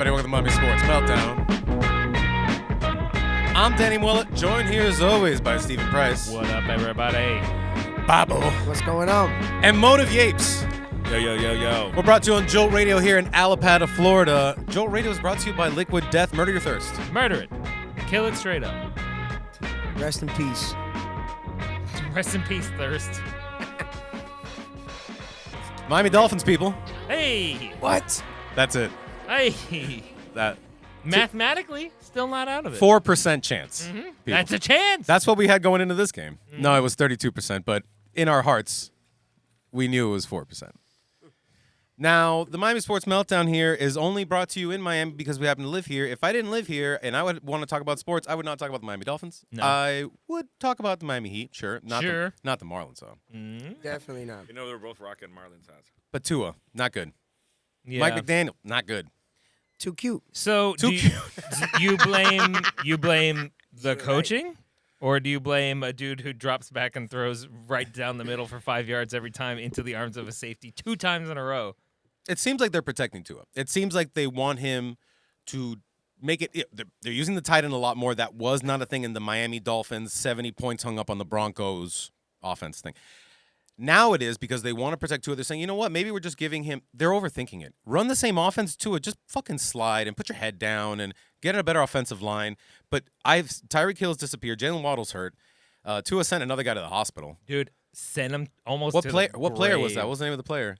everybody? Welcome to Miami Sports Meltdown. I'm Danny Willett, joined here as always by Stephen Price. What up, everybody? Babo. What's going on? And Motive Yapes. Yo. We're brought to you on Jolt Radio here in Alapata, Florida. Jolt Radio is brought to you by Liquid Death. Murder your thirst. Murder it. Kill it straight up. Rest in peace. Rest in peace, thirst. Miami Dolphins, people. Hey. What? That's it. Hey. That Mathematically, still not out of it. 4% chance. Mm-hmm. That's a chance. That's what we had going into this game. No, it was 32%, but in our hearts, we knew it was 4%. Now, the Miami Sports Meltdown here is only brought to you in Miami because we happen to live here. If I didn't live here and I would want to talk about sports, I would not talk about the Miami Dolphins. No. I would talk about the Miami Heat, sure. Not Sure. The Marlins, though. Definitely not. You know they're both rocking Marlins hats. But Tua, not good. Yeah. Mike McDaniel, not good. Too cute. So, Too do you blame the coaching? Or do you blame a dude who drops back and throws right down the middle for 5 yards every time into the arms of a safety 2 times in a row? It seems like they're protecting Tua. It seems like they want him to make it. They're using the tight end a lot more. That was not a thing in the Miami Dolphins 70 points hung up on the Broncos offense thing. Now it is because they want to protect Tua. They're saying, you know what? Maybe we're just giving him. They're overthinking it. Run the same offense to it. Just fucking slide and put your head down and get in a better offensive line. But Tyreek Hill's disappeared. Jalen Waddle's hurt. Tua sent another guy to the hospital. Dude, send him almost What to player? the What player was that? grave. What was the name of the player?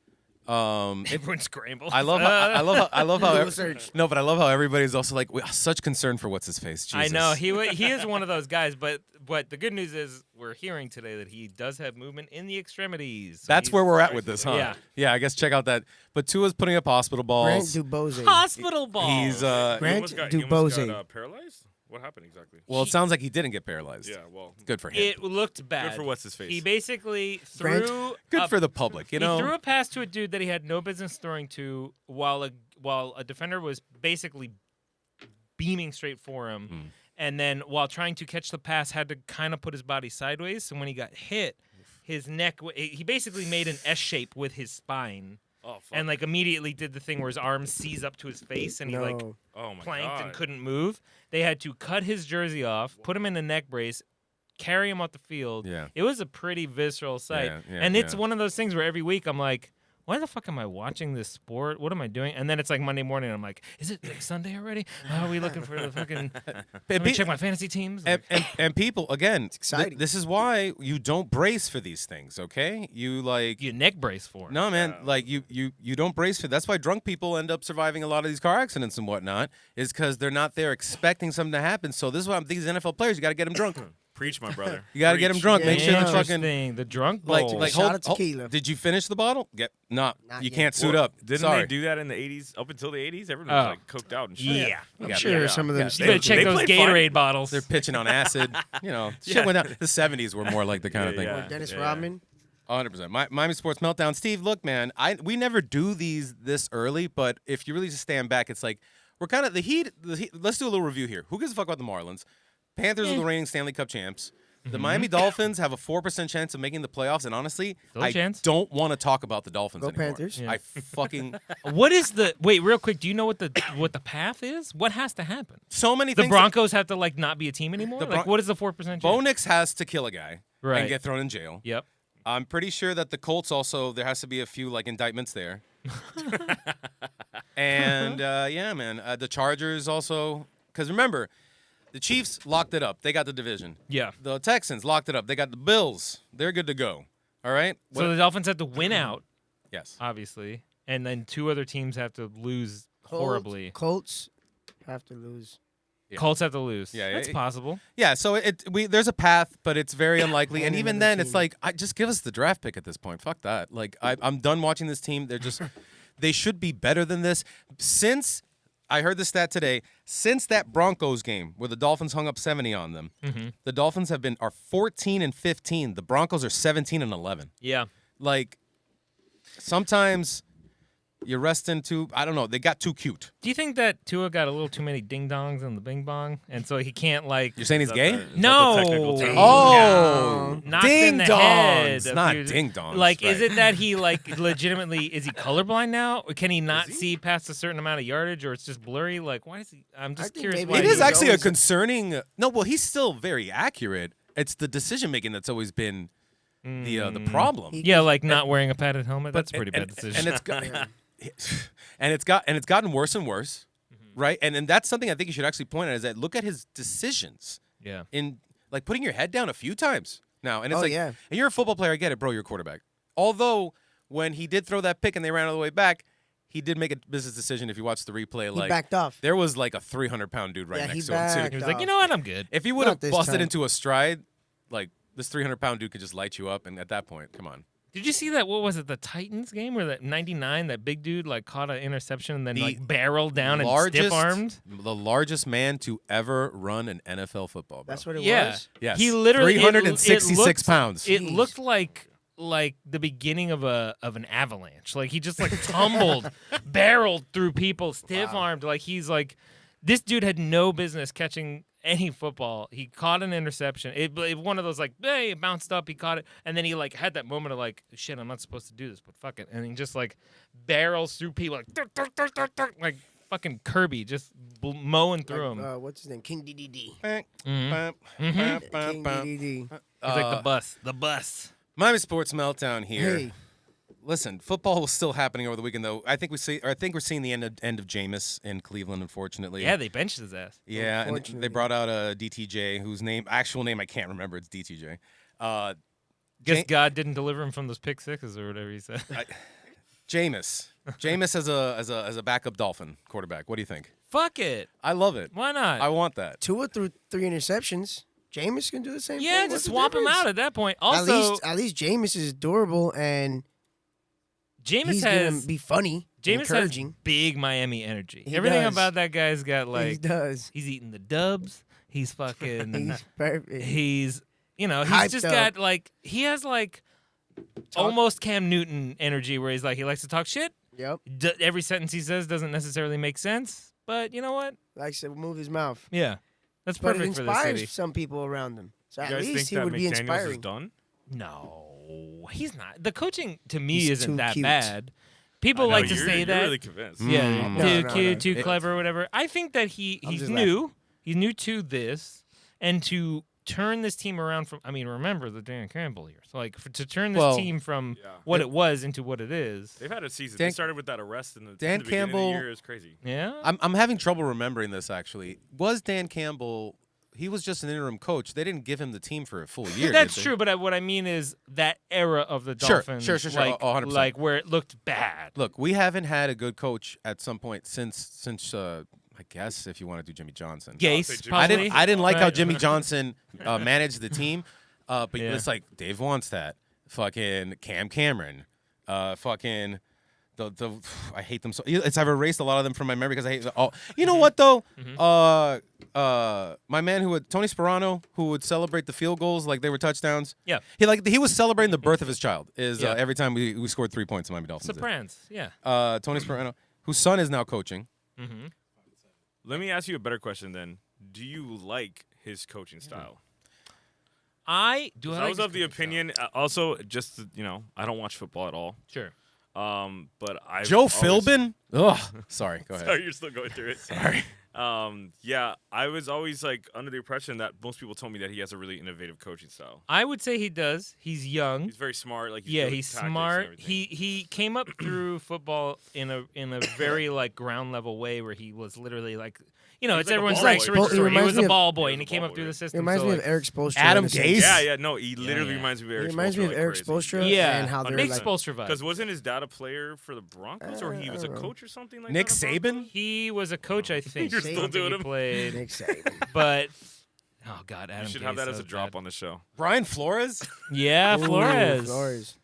Everyone scrambled. I love how Google search. no, but I love how everybody's also like such concern for what's his face. Jesus. I know he is one of those guys, but the good news is we're hearing today that he does have movement in the extremities. So That's where we're at with this, huh? Yeah. Yeah, I guess check out that. But Tua's putting up hospital Grant balls. Dubose. hospital ball. He's He Grant almost got Dubose. paralyzed? What happened exactly? well, it sounds like he didn't get paralyzed. Yeah, well, Good for him. It looked bad. good for what's his face. He basically Grant? threw. Good for the public, you know. He threw a pass to a dude that he had no business throwing to, while a defender was basically beaming straight for him, and then while trying to catch the pass, had to kind of put his body sideways. So when he got hit, his neck he basically made an S shape with his spine, oh, fuck. and like immediately did the thing where his arm seized up to his face, and he like No. Oh my planked God. and couldn't move. They had to cut his jersey off, put him in a neck brace, carry him off the field. Yeah. It was a pretty visceral sight. Yeah, And it's yeah. one of those things where every week I'm like, why the fuck am I watching this sport? What am I doing? And then it's like Monday morning, I'm like, is it like Sunday already? Are we looking for the fucking... Let me check my fantasy teams. And people, again, exciting. this is why you don't brace for these things, okay? You like... You neck brace for it. No, man. Like you don't brace for. That's why drunk people end up surviving a lot of these car accidents and whatnot. Is because they're not there expecting something to happen. So this is why I'm thinking these NFL players. You got to get them drunk. Preach, my brother. You got to get them drunk. Make sure the fucking Interesting. The drunk bowl. like Shot hold, of tequila. Did you finish the bottle? Not You yet. can't suit Well, up. Didn't Sorry. they do that in the 80s? Up until the 80s? Everyone was like coked out and shit. Yeah. I'm Yeah, sure yeah, some of them yeah. You still better do. check They those played Gatorade fine. bottles. They're pitching on acid. You know, shit went down. The 70s were more like the kind of thing. Yeah. Dennis Yeah. Rodman. 100%. Miami Sports Meltdown. Steve, look, man, we never do these this early, but if you really just stand back, it's like we're kind of the Heat. Let's do a little review here. Who gives a fuck about the Marlins? Panthers are the reigning Stanley Cup champs. The Miami Dolphins have a 4% chance of making the playoffs, and honestly, Still a I chance. don't want to talk about the Dolphins Go anymore. Panthers. I fucking What is the... Wait, real quick. Do you know what the path is? What has to happen? so many The things. Broncos have to like not be a team anymore? The Like, what is the 4% chance? Bo Nix has to kill a guy Right. and get thrown in jail. Yep. I'm pretty sure that the Colts also, there has to be a few like indictments there. And yeah, man, the Chargers also, because remember, the Chiefs locked it up. They got the division. Yeah. The Texans locked it up. They got the Bills. They're good to go. All right? So the Dolphins have to win out, Yes. obviously, and then 2 other teams have to lose horribly. Colts have to lose. Yeah. Colts have to lose. Yeah, That's it- possible. Yeah, so there's a path, but it's very unlikely. And And even another then, it's team. like, just give us the draft pick at this point. Fuck that. Like, I'm done watching this team. They're just, they should be better than this. Since, I heard this stat today, since that Broncos game where the Dolphins hung up 70 on them, the Dolphins are 14-15. The Broncos are 17-11. Yeah. Like, sometimes You're resting too. I don't know. They got too cute. Do you think that Tua got a little too many ding dongs in the bing bong, and so he can't like? You're saying he's gay? No. Oh, Knocked ding in the dongs, head a not few- ding dongs. Like, is right. it that he like legitimately is he colorblind now? Or can he not see past a certain amount of yardage, or it's just blurry? Like, why is he? I'm just think curious. maybe Why It he is was actually a always- concerning. No, well, he's still very accurate. It's the decision making that's always been the problem. Yeah, like not wearing a padded helmet. That's a pretty bad and decision. it's got, it's gotten worse and worse, right? And that's something I think you should actually point out is that look at his decisions yeah. in like putting your head down a few times now, and it's Oh, like, yeah. and you're a football player, I get it, bro. You're a quarterback. Although when he did throw that pick and they ran all the way back, he did make a business decision. If you watch the replay, He like back off. there was like a 300-pound dude right Yeah, he next to him too. backed He was like, off. you know what? I'm good. If he would Not have this busted time. into a stride, like this 300-pound dude could just light you up, and at that point, come on. Did you see that? What was it? The Titans game where that 99, that big dude like caught an interception and then The like barreled down and stiff armed. The largest man to ever run an NFL football, bro. That's what it Yeah. was. Yes. He literally 366 pounds. It Jeez. looked like the beginning of an avalanche. Like he just like tumbled, barreled through people, stiff armed. Like he's like, this dude had no business catching any football. He caught an interception. It one of those like, hey, it bounced up. He caught it, and then he like had that moment of like, shit, I'm not supposed to do this, but fuck it, and he just like barrels through people like, tuk, tuk, tuk, tuk, tuk, like fucking Kirby, just mowing through him. What's his name? King DDD. Mm-hmm. King DDD. He's like the bus. Miami Sports Meltdown here. Hey. Listen, football was still happening over the weekend, though. I think we're seeing the end of Jameis in Cleveland, unfortunately. Yeah, they benched his ass. Yeah, and they Unfortunately. brought out a DTJ, whose actual name I can't remember. It's DTJ. Guess Ja- God didn't deliver him from those pick sixes or whatever he said. Jameis as a backup Dolphin quarterback. What do you think? Fuck it. I love it. Why not? I want that. Tua threw 3 interceptions. Jameis can do the same yeah, thing. just What's the swap him difference? out at that point. Also, at least Jameis is durable and Jameis he's has gonna be funny, Jameis has encouraging. big Miami energy. He Everything does. about that guy's got he like does. he's eating the dubs. He's fucking. He's perfect. he's he's Hyped just up. got like he has like almost Cam Newton energy where he's like he likes to talk shit. Yep. Every sentence he says doesn't necessarily make sense, but you know what? Likes to move his mouth. Yeah, that's But it perfect for the inspires city. some people around him. So You at guys think least he that would be McDaniels is inspiring. done? No, he's not. The coaching to me He's isn't too that cute. bad. People I know, like to you're- say you're that. really convinced. Yeah, Mm. too No, cute, no. too clever, whatever. I think that he's just new. He's new to this, and to turn this team around from. I mean, remember the Dan Campbell years. Like to turn this Well, team from Yeah. what it was into what it is. They've had a season. Dan- They started with that arrest in the, Dan in the beginning Campbell- of the year. It was crazy. Yeah. I'm having trouble remembering this actually. Was Dan Campbell? He was just an interim coach. They didn't give him the team for a full year. That's did they? true, but what I mean is that era of the Sure, Dolphins, sure. like, Oh, 100%. like where it looked bad. Look, we haven't had a good coach at some point since I guess if you want to do Jimmy Johnson. Gase, say Jimmy- probably. I didn't like how Right. Jimmy Johnson managed the team, but Yeah. it's like Dave wants that. Fucking Cam Cameron, fucking the I hate them so. I've erased a lot of them from my memory because I hate. Oh, you know what though? My man Tony Sperano, who would celebrate the field goals like they were touchdowns. Yeah. He was celebrating the birth of his child. Yeah. Every time we scored 3 points in Miami Dolphins. Sopranos. Yeah. Tony Sperano, whose son is now coaching. Mm-hmm. Let me ask you a better question then. Do you like his coaching style? I do. 'Cause I I like was his of the coaching style. opinion. Also, just I don't watch football at all. Sure. But I Joe Philbin. Ugh. Sorry. Go ahead. Sorry, you're still going through it. Sorry. Yeah, I was always like under the impression that most people told me that he has a really innovative coaching style. I would say he does. He's young. He's very smart. Like Yeah, good with he's tactics and smart. everything. He came up through football in a very like ground level way where he was literally like it's like a everyone's ball like boy. story. He He reminds was me a of- ball boy He and he was a came ball up through boy. the It system. reminds so, me like, of Eric Spoelstra. Adam in a sense. Gase? No, he literally yeah. reminds me of He Eric reminds me of Spoelstra, Eric like Spoelstra Yeah, and how they're big like, Spoelstra vibe. Because wasn't his dad a player for the Broncos, or he was a I don't know. coach or something like Nick that? on the Saban? Broncos? He was a coach, I think. You're I still don't think doing he him? played, Nick Saban. but oh god, Adam You should have Gase, that as a was drop bad. on the show. Brian Flores. Yeah, Ooh, Flores. Flores.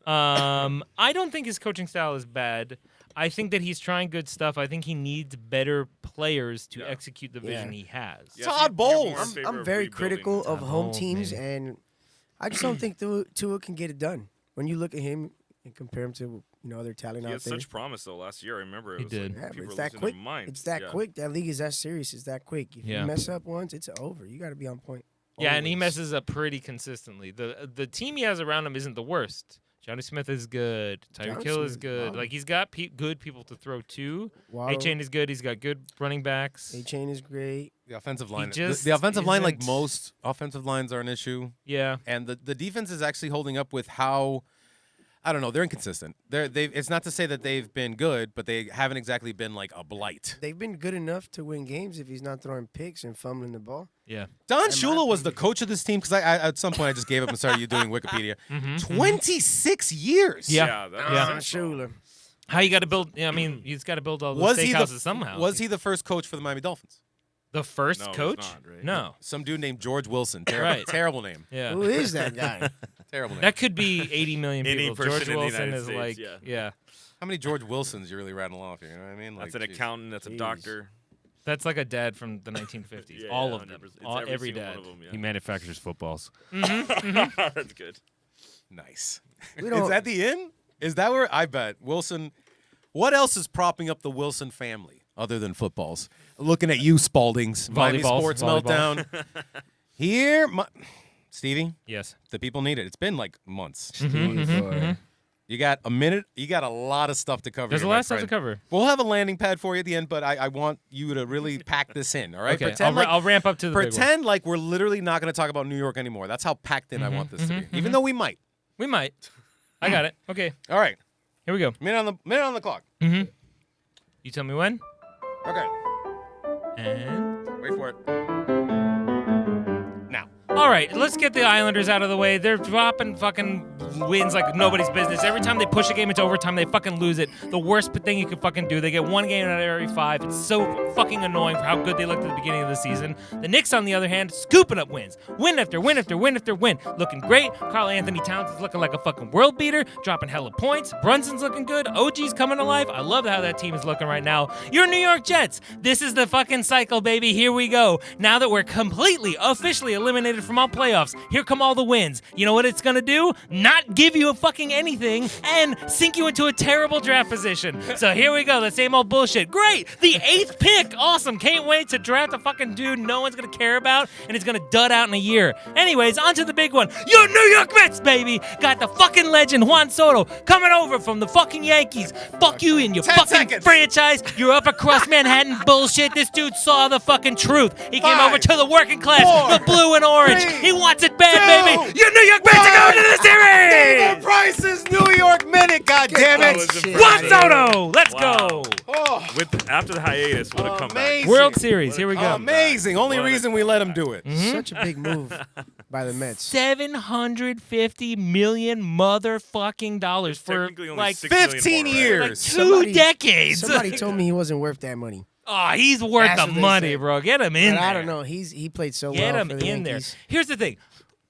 I don't think his coaching style is bad. I think that he's trying good stuff. I think he needs better players to Yeah. execute the vision Yeah. he has. Yeah, Todd so you're Bowles. more in favor I'm of very rebuilding. critical of Todd home Bowles, teams, maybe. and I just don't think Tua can get it done. When you look at him and compare him to other talent He out had there. such promise though last year. I remember it He was did. like Yeah, but people it's were that losing quick. their minds. It's that Yeah. quick. That league is that serious. It's that quick. If Yeah. you mess up once, it's over. You got to be on point. Yeah, and he always. messes up pretty consistently. The team he has around him isn't the worst. Johnny Smith is good. Tyreek Johnny Hill is Smith, good. wow. Like he's got good people to throw to. Waddle, A-Chain is good. He's got good running backs. A-Chain is great. The offensive line. just The offensive line, like isn't- most offensive lines, are an issue. Yeah. And the defense is actually holding up with how, I don't know, they're inconsistent. It's not to say that they've been good, but they haven't exactly been like a blight. They've been good enough to win games if he's not throwing picks and fumbling the ball. Yeah. Don In my Shula was the opinion. coach of this team because I at some point I just gave up and started doing Wikipedia. Mm-hmm. 26 years. Yeah. That Yeah. makes sense, though. Shula. How you got to build? Yeah, I mean, he's got to build all those Was he steakhouses somehow. Was he the first coach for the Miami Dolphins? the first No, he's coach? not, right? No. Some dude named George Wilson. Terrible, Right. terrible name. Yeah. Who is that guy? Terrible name. That could be 80 million Any people. person George in the Wilson United is States, like, yeah. yeah. How many George Wilsons you really rattle off here? You know what I mean? That's Like, an geez. accountant. That's a Jeez. doctor. That's like a dad from the 1950s. Yeah, all of them. 100%. It's Every every single dad. one of them, yeah. He manufactures footballs. That's good. Nice. We Is don't- that the end? Is that where I bet Wilson? What else is propping up the Wilson family other than footballs? Looking at you, Spaldings, Miami Volleyballs, Sports volleyball. Meltdown. Here, Stevie, Yes. the people need it. It's been like months. Boy. You got a minute. You got a lot of stuff to cover. There's a here, lot my of stuff to friend. cover. We'll have a landing pad for you at the end, but I want you to really pack this in. All right? Okay. Pretend I'll ramp up to the big one. pretend like we're literally not going to talk about New York anymore. That's how packed in I want this to be. Even though we might. We might. I got it. Okay. All right. Here we go. Minute on the clock. You tell me when. Okay. And Wait for it. Now. all right, let's get the Islanders out of the way. They're dropping fucking wins like nobody's business. Every time they push a game into overtime, they fucking lose it. The worst thing you could fucking do. They get one game out of every 5. It's so fucking annoying for how good they looked at the beginning of the season. The Knicks, on the other hand, scooping up wins. Win after win after win after win. Looking great. Karl Anthony Towns is looking like a fucking world beater, dropping hella points. Brunson's looking good. OG's coming alive. I love how that team is looking right now. Your New York Jets. This is the fucking cycle, baby. Here we go. Now that we're completely, officially eliminated from all playoffs, here come all the wins. You know what it's gonna do? Not give you a fucking anything and sink you into a terrible draft position. So here we go. The same old bullshit. Great. The 8th pick. Awesome. Can't wait to draft a fucking dude no one's gonna care about and it's gonna dud out in a year. Anyways, on to the big one. Your New York Mets, baby. Got the fucking legend Juan Soto coming over from the fucking Yankees. Fuck you and your 10 fucking seconds. franchise. Your upper crust Manhattan bullshit. This dude saw the fucking truth. He came 5, over to the working class, 4, the blue and orange. 3, He wants it bad, 2, baby. Your New York Mets are going to the series. David Price's New York Minute, goddammit. That was Shit. impressive. Juan Soto, let's Wow. go. Oh, After the hiatus, what a comeback. amazing. World Series, here we go. Amazing. Only What a reason we let him do it. Such a big move by the Mets. $750 million motherfucking dollars for Technically only like 6 million 15 more, right? years. two Somebody- decades. Somebody told me he wasn't worth that money. Oh, he's worth That's the what they money, said. bro. Get him in But there. I don't know. He played so Get well him for the in there. Yankees. Here's the thing.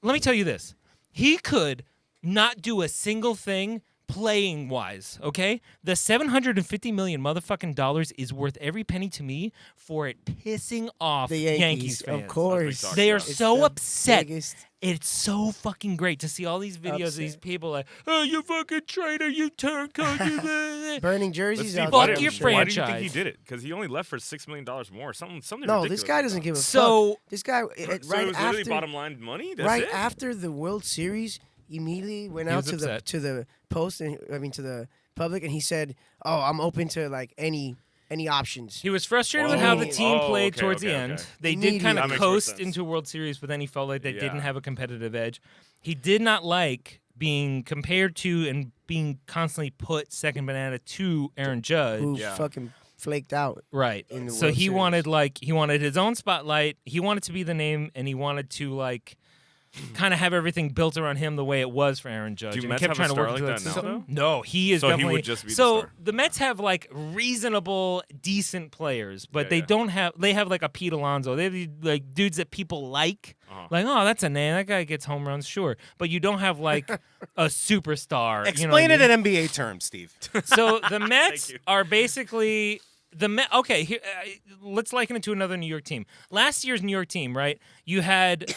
Let me tell you this. He could not do a single thing playing wise, okay? The $750 million motherfucking dollars is worth every penny to me for it pissing off The Yankees, fans. of course. That's They are It's so the upset. biggest- It's so fucking great to see all these videos of these Upset. people like, oh, you fucking traitor, you turncoat, you blah." Burning But jerseys Steve, out fuck there. your I'm sure. why do you think he franchise. did it? Because he only left for $6 million more. Something No, ridiculous this guy like doesn't that. give a So- fuck. This guy, So right it was literally after, bottom line money? That's right it? after the World Series, immediately went He out was to upset. the post, and to the public, and he said, "Oh, I'm open to like any options." He was frustrated with how the Oh, team played okay, towards the okay, end. okay. They did kind That of makes more coast sense. into World Series, but then he felt like they didn't Yeah. have a competitive edge. He did not like being compared to and being constantly put second banana to Aaron Judge. Who Yeah. fucking flaked out? Right. in the So World he Series. wanted his own spotlight. He wanted to be the name, and he wanted to like kind of have everything built around him the way it was for Aaron Judge. Do and he Mets kept have a trying to star work like into that now, system. No, he is So he definitely. would just be the so star. the Mets have like reasonable, decent players, but Yeah, they yeah. don't have. They have like a Pete Alonso. They have these, like dudes that people like. Uh-huh. Like, oh, that's a name. That guy gets home runs, sure. But you don't have like a superstar. Explain it in NBA terms, Steve. So the Mets you. are basically the Met. Okay, here, let's liken it to another New York team. Last year's New York team, right? You had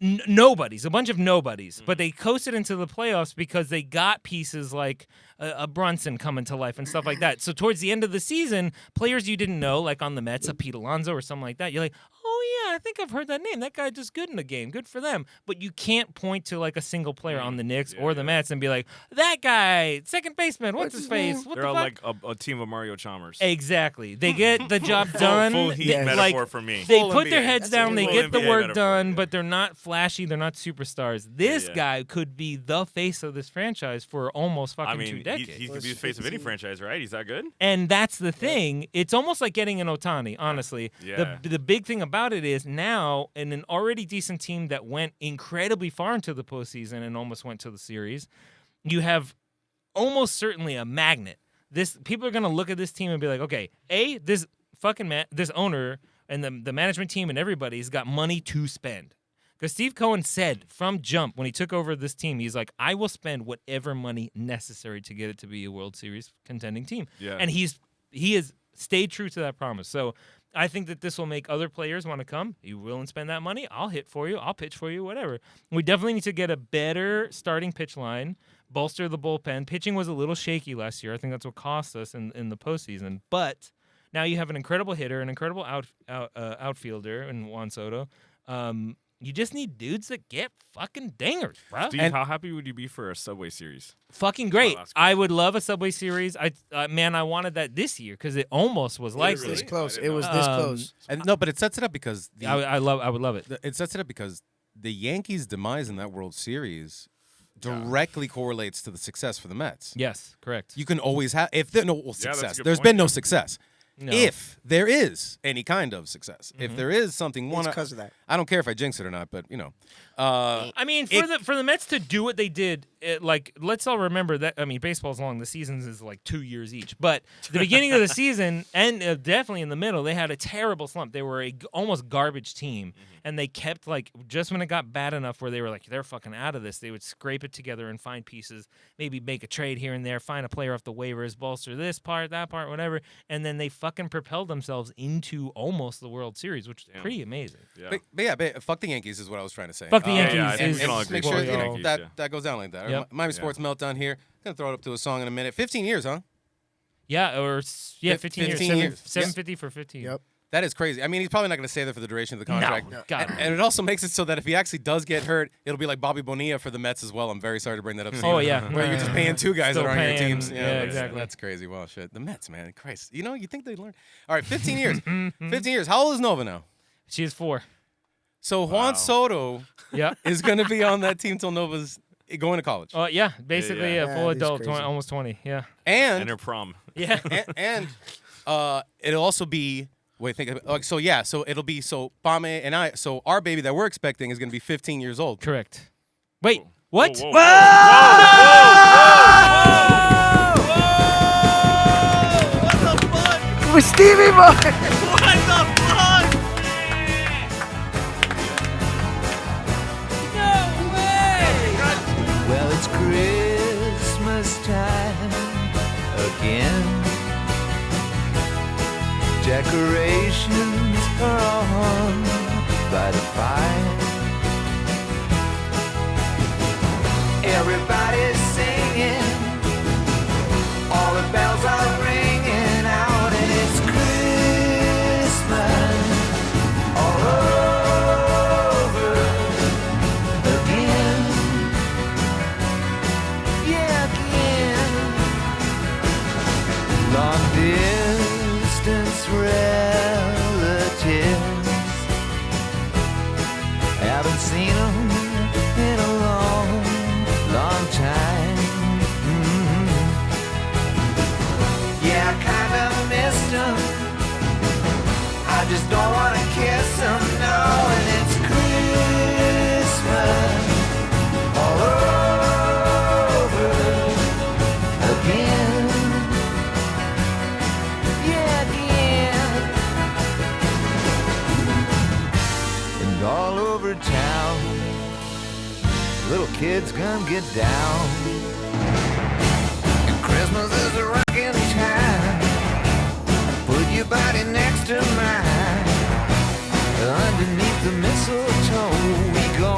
nobodies, a bunch of nobodies, but they coasted into the playoffs because they got pieces like a Brunson coming to life and stuff like that. So towards the end of the season, players you didn't know, like on the Mets, a Pete Alonso or something like that, you're like, oh yeah, I think I've heard that name. That guy just good in the game. Good for them. But you can't point to like a single player on the Knicks or the Mets and be like, that guy, second baseman, what's his face? What They're the all fuck? like a team of Mario Chalmers. Exactly. They get the job done. Full heat Yeah. metaphor Like, for me. They Full put their NBA. heads That's a down. They full get the NBA work metaphor, done, yeah. but they're not flashy. They're not superstars. This yeah. guy could be the face of this franchise for almost fucking I mean, 2 decades. he could be the face of any franchise, right? He's that good. And that's the thing. It's almost like getting an Ohtani, honestly. Yeah. The big thing about it is now, in an already decent team that went incredibly far into the postseason and almost went to the series, you have almost certainly a magnet. People are going to look at this team and be like, okay, this fucking this owner and the management team and everybody's got money to spend. Because Steve Cohen said from jump when he took over this team, he's like, I will spend whatever money necessary to get it to be a World Series contending team. Yeah. And he has stayed true to that promise. So I think that this will make other players want to come. You willing to spend that money? I'll hit for you. I'll pitch for you, whatever. We definitely need to get a better starting pitch line, bolster the bullpen. Pitching was a little shaky last year. I think that's what cost us in the postseason. But now you have an incredible hitter, an incredible outfielder in Juan Soto. You just need dudes that get fucking dingers, bro. Steve, how happy would you be for a Subway Series? Fucking great. that's I would love a Subway Series. I wanted that this year because it almost was like This this. close. I It didn't was know. this close. And no, but it sets it up because I would love it. it sets it up because the Yankees' demise in that World Series directly correlates to the success for the Mets. Yes, correct. You can always have if there no that's a success. good There's point, been no yeah. success. No. If there is any kind of success, if there is something, It's because of that. I don't care if I jinx it or not, but I mean, for the Mets to do what they did, let's all remember that. I mean, baseball's long. The seasons is like 2 years each. But the beginning of the season and definitely in the middle, they had a terrible slump. They were almost garbage team, and they kept just when it got bad enough where they were like, they're fucking out of this. They would scrape it together and find pieces, maybe make a trade here and there, find a player off the waivers, bolster this part, that part, whatever, and then they fucking propelled themselves into almost the World Series, which is pretty amazing. Yeah. but fuck the Yankees is what I was trying to say. Fuck the yeah, Yankees. I think is we can all agree Make with sure the Yankees, yeah. that goes down like that. Yep. Miami Sports Meltdown here. Gonna throw it up to a song in a minute. 15 years, huh? Yeah, 15 years. 15 years. 750 for 15. Yep. That is crazy. I mean, he's probably not going to stay there for the duration of the contract. No. God. And it also makes it so that if he actually does get hurt, it'll be like Bobby Bonilla for the Mets as well. I'm very sorry to bring that up. Oh, Steven. yeah. Where you're just paying two guys Still that are on your paying- teams. yeah, that's- exactly. That's crazy. Well, shit. The Mets, man. Christ. You think they'd learn? All right, 15 years. 15 years. How old is Nova now? She is 4. So Juan Wow. Soto Yeah. is going to be on that team till Nova's going to college. Yeah, basically Yeah. a full That is adult, crazy. almost 20. Yeah. And her prom. Yeah. and it'll also be so it'll be Bame and I, so our baby that we're expecting is going to be 15 years old. Correct. Wait, what? Whoa, With Stevie Boy. Well, it's Christmas time again. Decorations are hung by the fire. Everybody's singing, all the bells are ringing out, and it's Christmas all over again. Yeah, again. Long distance relatives, haven't seen them in a long time. Yeah, I kinda missed them. I just don't wanna kiss them, no. And it's Christmas all over again. Yeah, again. And all over town, little kids gonna get down. And Christmas is a rockin' time. Put your body next to mine. Underneath the mistletoe we go.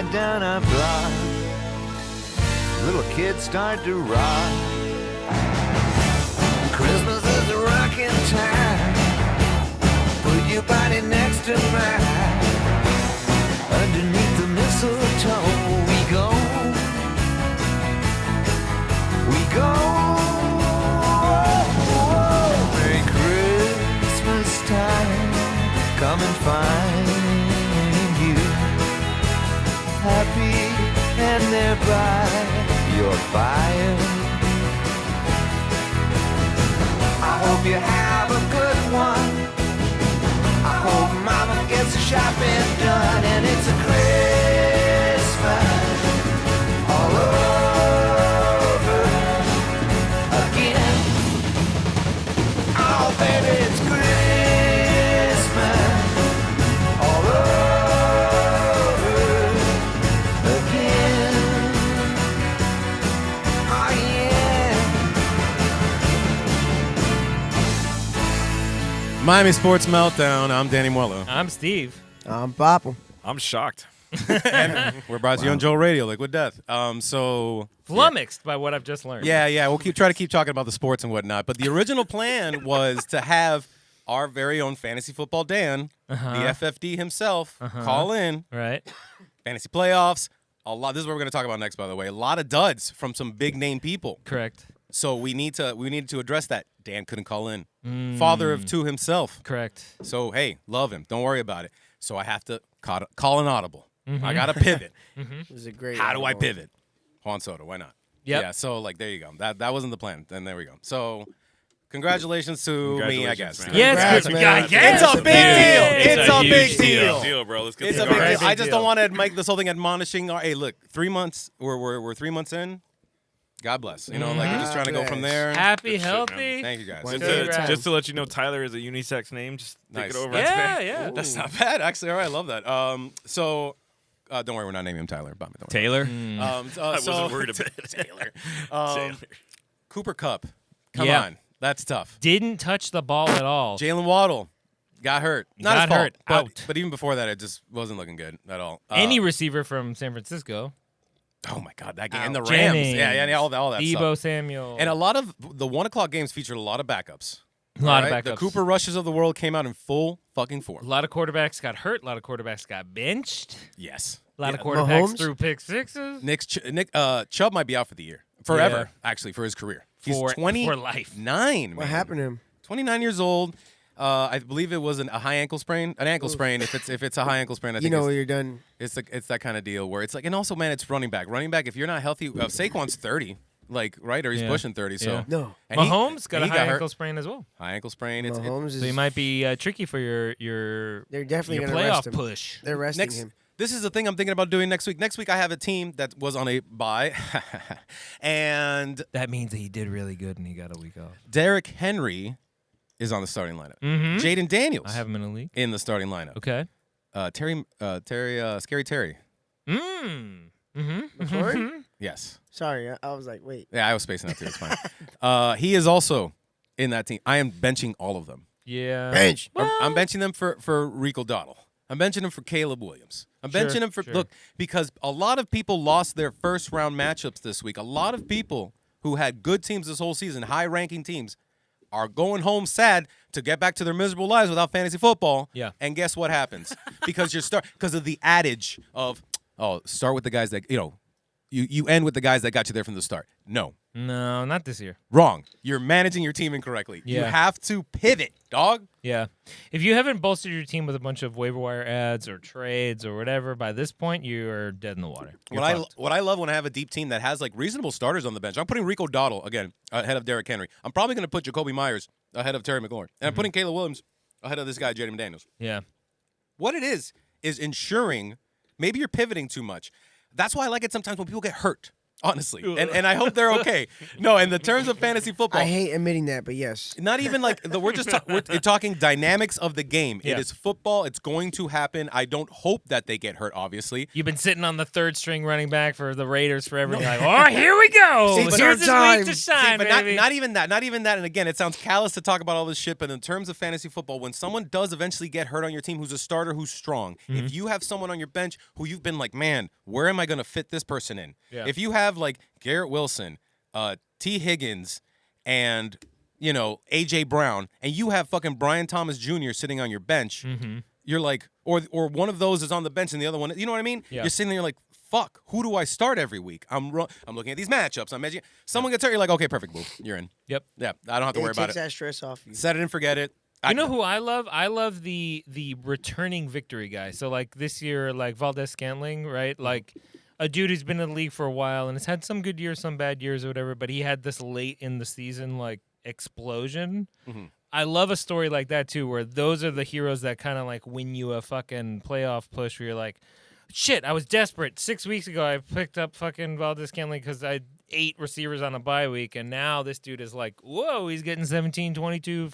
right down our block. Little kids start to rock. Christmas is a rocking time. Put your body next to mine. Underneath the mistletoe we go. We go. Merry Christmas time. Come and find you happy and thereby your fire. I hope you have a good one. I hope mama gets the shopping done and it's a Christmas all over again. Oh baby, it's Christmas all over again. Oh yeah. Miami Sports Meltdown. I'm Danny Muello. I'm Steve. I'm Papa. I'm shocked. We're brought to you on Jolt Radio, Liquid Death. So Flummoxed by what I've just learned. yeah, we'll try to keep talking about the sports and whatnot. But the original plan was to have our very own fantasy football Dan, the FFD himself, call in. Right. Fantasy playoffs. This is what we're going to talk about next, by the way. A lot of duds from some big name people. Correct. So we needed to address that. Dan couldn't call in. Father of two himself. Correct. So hey, love him. Don't worry about it. So I have to call an audible. I got to pivot. It was a great. How do I album. pivot? Juan Soto, why not? Yep. Yeah, so there you go. That wasn't the plan. Then there we go. So congratulations to me, I guess. Congratulations, man. Yes, Congrats, good man. guy. Yes. It's a big deal. It's a big huge deal. deal, bro. Let's get It's this a big going. deal. I just deal. don't want to make this whole thing admonishing. Hey, look, 3 months. We're 3 months in. God bless. You know, like we're just trying to go from there. Happy, Good shit, healthy. Thank you guys. One Congrats. Just to let you know, Tyler is a unisex name. Just think Nice. it over. Yeah. That's not bad, actually. All right, I love that. Don't worry, we're not naming him Tyler. Don't worry. Taylor. I wasn't worried about it. Taylor. Taylor. Cooper Kupp. Come Yeah. on. That's tough. Didn't touch the ball at all. Jalen Waddle got hurt. Not Got his fault, hurt. but, Out. but even before that, it just wasn't looking good at all. Any receiver from San Francisco. Oh my God, that game and the Rams. Jennings, Yeah, all that Debo stuff. Samuel. And a lot of the 1 o'clock games featured a lot of backups. a lot All of right? backups. The Cooper Rushes of the world came out in full fucking A form. lot of quarterbacks got hurt. A lot of quarterbacks got benched. Yes. A lot Yeah, of quarterbacks Mahomes? threw pick sixes. Nick Chubb might be out for the year. Forever, actually, for his career. He's For 29, life. man. What happened to him? 29 years old. I believe it was a high ankle sprain. An ankle sprain. If it's a high ankle sprain, I You think know it's, you're done. it's that kind of deal where it's like, and also, man, it's running back. Running back, if you're not healthy, Saquon's 30, like, right? Or he's Yeah. pushing 30. So Yeah. No. And he- Mahomes got and a he high hurt. ankle sprain as well. High ankle sprain. It's Mahomes is. So he might be tricky for your They're definitely your gonna rest playoff him. push. They're resting next. him. This is the thing I'm thinking about doing next week. Next week, I have a team that was on a bye, and That means that he did really good and he got a week off. Derrick Henry is on the starting lineup. Mm-hmm. Jaden Daniels I have him in a league. in the starting lineup. Okay. Scary Terry. Mm-hmm. McLaurin? Yes. Sorry, I was like, wait. Yeah, I was spacing out too. It's fine. He is also in that team. I am benching all of them. Yeah. Bench. I'm benching them for Rico Dottle. I'm benching him for Caleb Williams. I'm Sure, benching him for sure. look, because a lot of people lost their first round matchups this week. A lot of people who had good teams this whole season, high ranking teams, are going home sad to get back to their miserable lives without fantasy football. Yeah. And guess what happens? because of the adage of start with the guys that you end with the guys that got you there from the start. No. No, not this year. Wrong. You're managing your team incorrectly. You Yeah. have to pivot, dog. Yeah. If you haven't bolstered your team with a bunch of waiver wire ads or trades or whatever, by this point you are dead in the water. You're fucked. What I love when I have a deep team that has like reasonable starters on the bench. I'm putting Rico Dottle again ahead of Derrick Henry. I'm probably going to put Jacoby Myers ahead of Terry McLaurin, and I'm putting Caleb Williams ahead of this guy Jaden Daniels. Yeah. What it is ensuring maybe you're pivoting too much. That's why I like it sometimes when people get hurt. honestly, and I hope they're okay. No, in the terms of fantasy football, I hate admitting that, but yes. not even like we're talking dynamics of the game. Yeah. It is football. It's going to happen. I don't hope that they get hurt. Obviously, You've been sitting on the third string running back for the Raiders forever. And you're like, oh, here we go. It's Here's this our time. week to shine, but baby. not even that. Not even that. And again, it sounds callous to talk about all this shit. But in terms of fantasy football, when someone does eventually get hurt on your team, who's a starter, who's strong, if you have someone on your bench who you've been like, man, where am I going to fit this person in? Yeah. If you have like Garrett Wilson, T. Higgins, and AJ Brown, and you have fucking Brian Thomas Jr. sitting on your bench, you're like, or one of those is on the bench and the other one, you know what I mean? Yeah. You're sitting there, you're like, fuck, who do I start every week? I'm looking at these matchups. I'm edging. Someone gets hurt, you're like, okay, perfect, boo, you're in. Yep. Yeah, I don't have to worry It about takes it. that stress off you. Set it and forget it. You know who I love? I love the returning victory guy. So like this year, like Valdez Scantling, right? Like a dude who's been in the league for a while and has had some good years, some bad years, or whatever. But he had this late in the season like explosion. I love a story like that too, where those are the heroes that kind of like win you a fucking playoff push. Where you're like, shit, I was desperate. 6 weeks ago, I picked up fucking Valdez Scantling because I had 8 receivers on a bye week, and now this dude is like, whoa, he's getting 17, 22,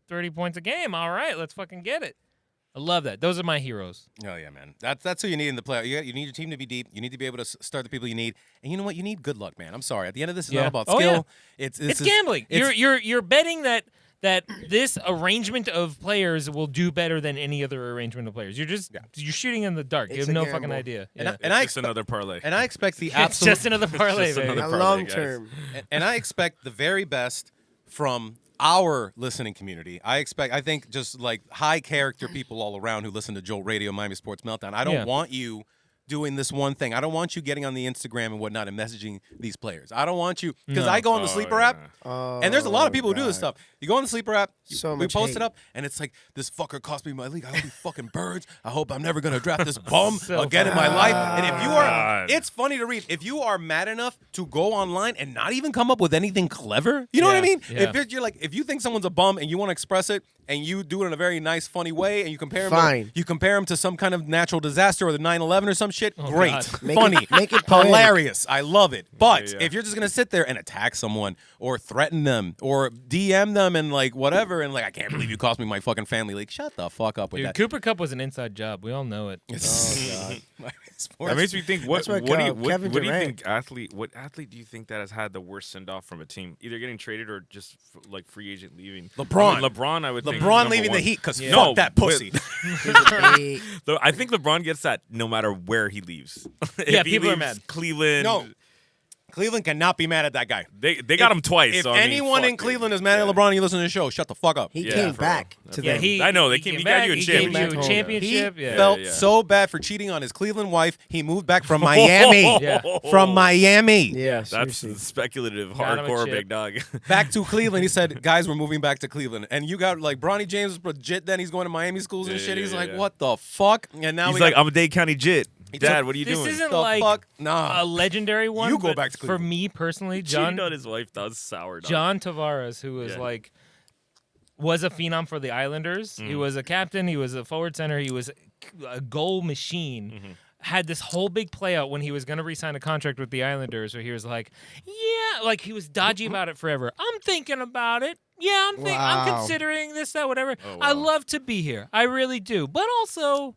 30 points a game. All right, let's fucking get it. I love that. Those are my heroes. Oh yeah, man. That's who you need in the playoff. You need your team to be deep. You need to be able to start the people you need. And you know what? You need good luck, man. I'm sorry. At the end of this, it's not about skill. It's Gambling. It's, You're betting that this arrangement of players will do better than any other arrangement of players. You're shooting in the dark. You It's have a no gamble. fucking idea. And Yeah. I It's just another parlay. and I expect the It's absolute just another parlay, just baby. another A parlay, long guys. term. and I expect the very best from our listening community. I think just like high character people all around who listen to Jolt Radio, Miami Sports Meltdown. I don't want you doing this one thing. I don't want you getting on the Instagram and whatnot and messaging these players. I don't want you because I go on the Sleeper app. And there's a lot of people who do this stuff. You go on the Sleeper app, So we much post hate. it up, and it's like, this fucker cost me my league. I hope he fucking birds. I hope I'm never going to draft this bum again in my life. And if you are, God. it's funny to read. If you are mad enough to go online and not even come up with anything clever, you know what I mean? Yeah. If you think someone's a bum and you want to express it, and you do it in a very nice, funny way, and you compare him, Fine. you compare him to some kind of natural disaster or the 9/11 or some shit, great, God. funny, Make it poetic. hilarious. I love it. But Yeah. if you're just gonna sit there and attack someone or threaten them or DM them and like whatever and like, I can't believe you cost me my fucking family league, shut the fuck up with Dude, that. Cooper Cup was an inside job. We all know it. That makes me think. What That's do like, you Kevin what do you Durant. think athlete? What athlete do you think that has had the worst send off from a team? Either getting traded or just like free agent leaving. LeBron. I mean, LeBron, I would think. LeBron number leaving one. the Heat because No, fuck that but- pussy. Though I think LeBron gets that no matter where he leaves. If Yeah, he people are leaves mad. Cleveland. No. Cleveland cannot be mad at that guy. They got him twice. If so, I mean, anyone fuck, in Cleveland dude. is mad at Yeah. LeBron and you listen to the show, shut the fuck up. He Yeah, came for back real. to Yeah, them. he. I know, they he came- he back, got you a he gave championship. you a He championship. He Yeah. felt yeah. so bad for cheating on his Cleveland wife. He moved back from Miami. Yeah. From Miami. Yeah, That's seriously. speculative, Got him a hardcore chip. big dog. Back to Cleveland. He said, guys, we're moving back to Cleveland. And you got like Bronny James was legit then. He's going to Miami schools and Yeah, shit. yeah, He's yeah, like, yeah. what the fuck? And now He's we like, got, I'm a Dade County Jit. Dad, took- what are you This doing? isn't the like fuck? Nah. a legendary one. You go but back to for Cleveland. me personally, Cheating John on his wife, that was sour. Dog. John Tavares, who was Yeah. like was a phenom for the Islanders. He was a captain. He was a forward center. He was a goal machine. Had this whole big play out when he was going to re-sign a contract with the Islanders, where he was like, "Yeah," like he was dodgy about it forever. I'm thinking about it. Yeah, I'm Wow. considering this, that, whatever. Oh, I wow. love to be here. I really do. But also,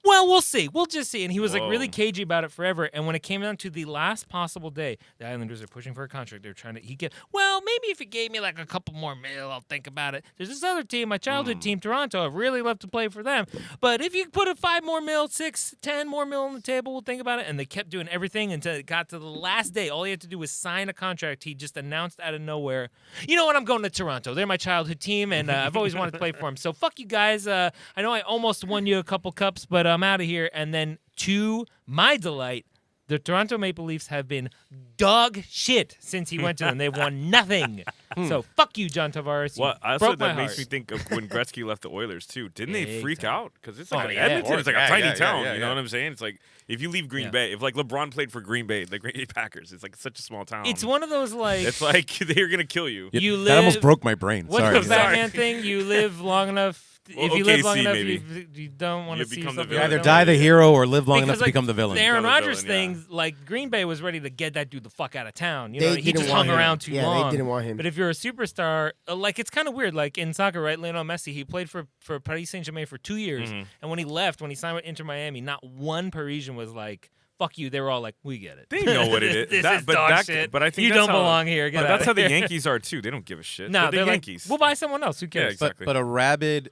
well, we'll see. We'll just see. And he was like really Whoa. cagey about it forever. And when it came down to the last possible day, the Islanders are pushing for a contract. They're trying to, well, maybe if he gave me like a couple more mil, I'll think about it. There's this other team, my childhood team, Toronto. I'd really love to play for them. But if you put a 5 more mil, 6, 10 more mil on the table, we'll think about it. And they kept doing everything until it got to the last day. All he had to do was sign a contract. He just announced out of nowhere, you know what, I'm going to Toronto. They're my childhood team, and I've always wanted to play for them. So fuck you guys. I know I almost won you a couple cups, but I'm out of here. And then, to my delight, the Toronto Maple Leafs have been dog shit since he went to them. They've won nothing. So fuck you, John Tavares. You Well, also broke my that heart. makes me think of when Gretzky left the Oilers too. Didn't they Big freak time. out? Because it's like Oh, a yeah. Edmonton, it's like Yeah, a tiny yeah, town. yeah, You know yeah. what I'm saying? It's like if you leave Green Yeah. Bay, if like LeBron played for Green Bay, the Green Bay Packers, it's like such a small town. It's one of those like It's like they're gonna kill you. you live. That almost broke my brain. What's Sorry. the Batman thing? You live long enough if you live long OKC enough, maybe. you don't want You to see become the yourself. You villain. either don't die wanna- the hero or live long enough Because, to become the villain. The Aaron Become the Rodgers villain, thing, like Green Bay was ready to get that dude the fuck out of town. You They know, he didn't just want hung him. around too Yeah, long. they didn't want him. But if you're a superstar, like it's kind of weird. Like in soccer, right? Lionel Messi, he played for Paris Saint-Germain for 2 years, and when he left, when he signed with Inter Miami, not one Parisian was like, "Fuck you." They were all like, "We get it. They know what it is. This That- is but dog that- shit. but I think you that's don't how- belong here. Get But out that's of how the here." Yankees are too. They don't give a shit. No, They're the they're Yankees. like, we'll buy someone else. Who cares? exactly. But a rabid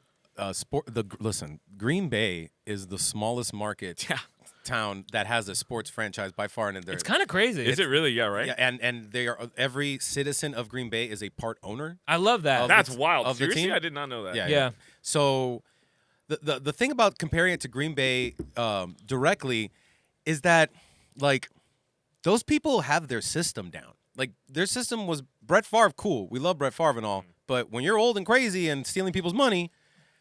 listen, Green Bay is the smallest market town that has a sports franchise by far, and It's kind of crazy. Is it really? Yeah, right. Yeah, and they are every citizen of Green Bay is a part owner. I love that. Of That's the- wild. of the Seriously, team? I did not know that. Yeah. So the thing about comparing it to Green Bay directly is that like those people have their system down. Like their system was Brett Favre, cool. We love Brett Favre and all, but when you're old and crazy and stealing people's money,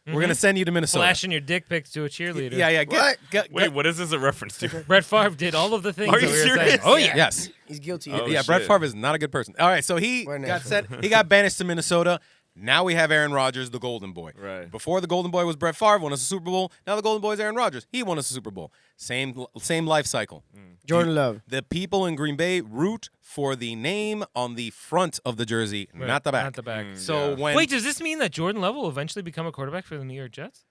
we're gonna send you to Minnesota. Flashing your dick pics to a cheerleader. Yeah. Wait, what is this a reference to? Brett Favre did all of the things Are that you we were saying. serious? Oh yeah. Yes. He's guilty. Oh, Yeah, shit. Brett Favre is not a good person. All right, so he We're got Nashville. he got banished to Minnesota. Now we have Aaron Rodgers, the Golden Boy. Right. Before the Golden Boy was Brett Favre, won us a Super Bowl. Now the Golden Boy is Aaron Rodgers. He won us a Super Bowl. Same life cycle. Jordan Love. The people in Green Bay root for the name on the front of the jersey, Right, not the back. Not the back. So Yeah. when Wait, does this mean that Jordan Love will eventually become a quarterback for the New York Jets?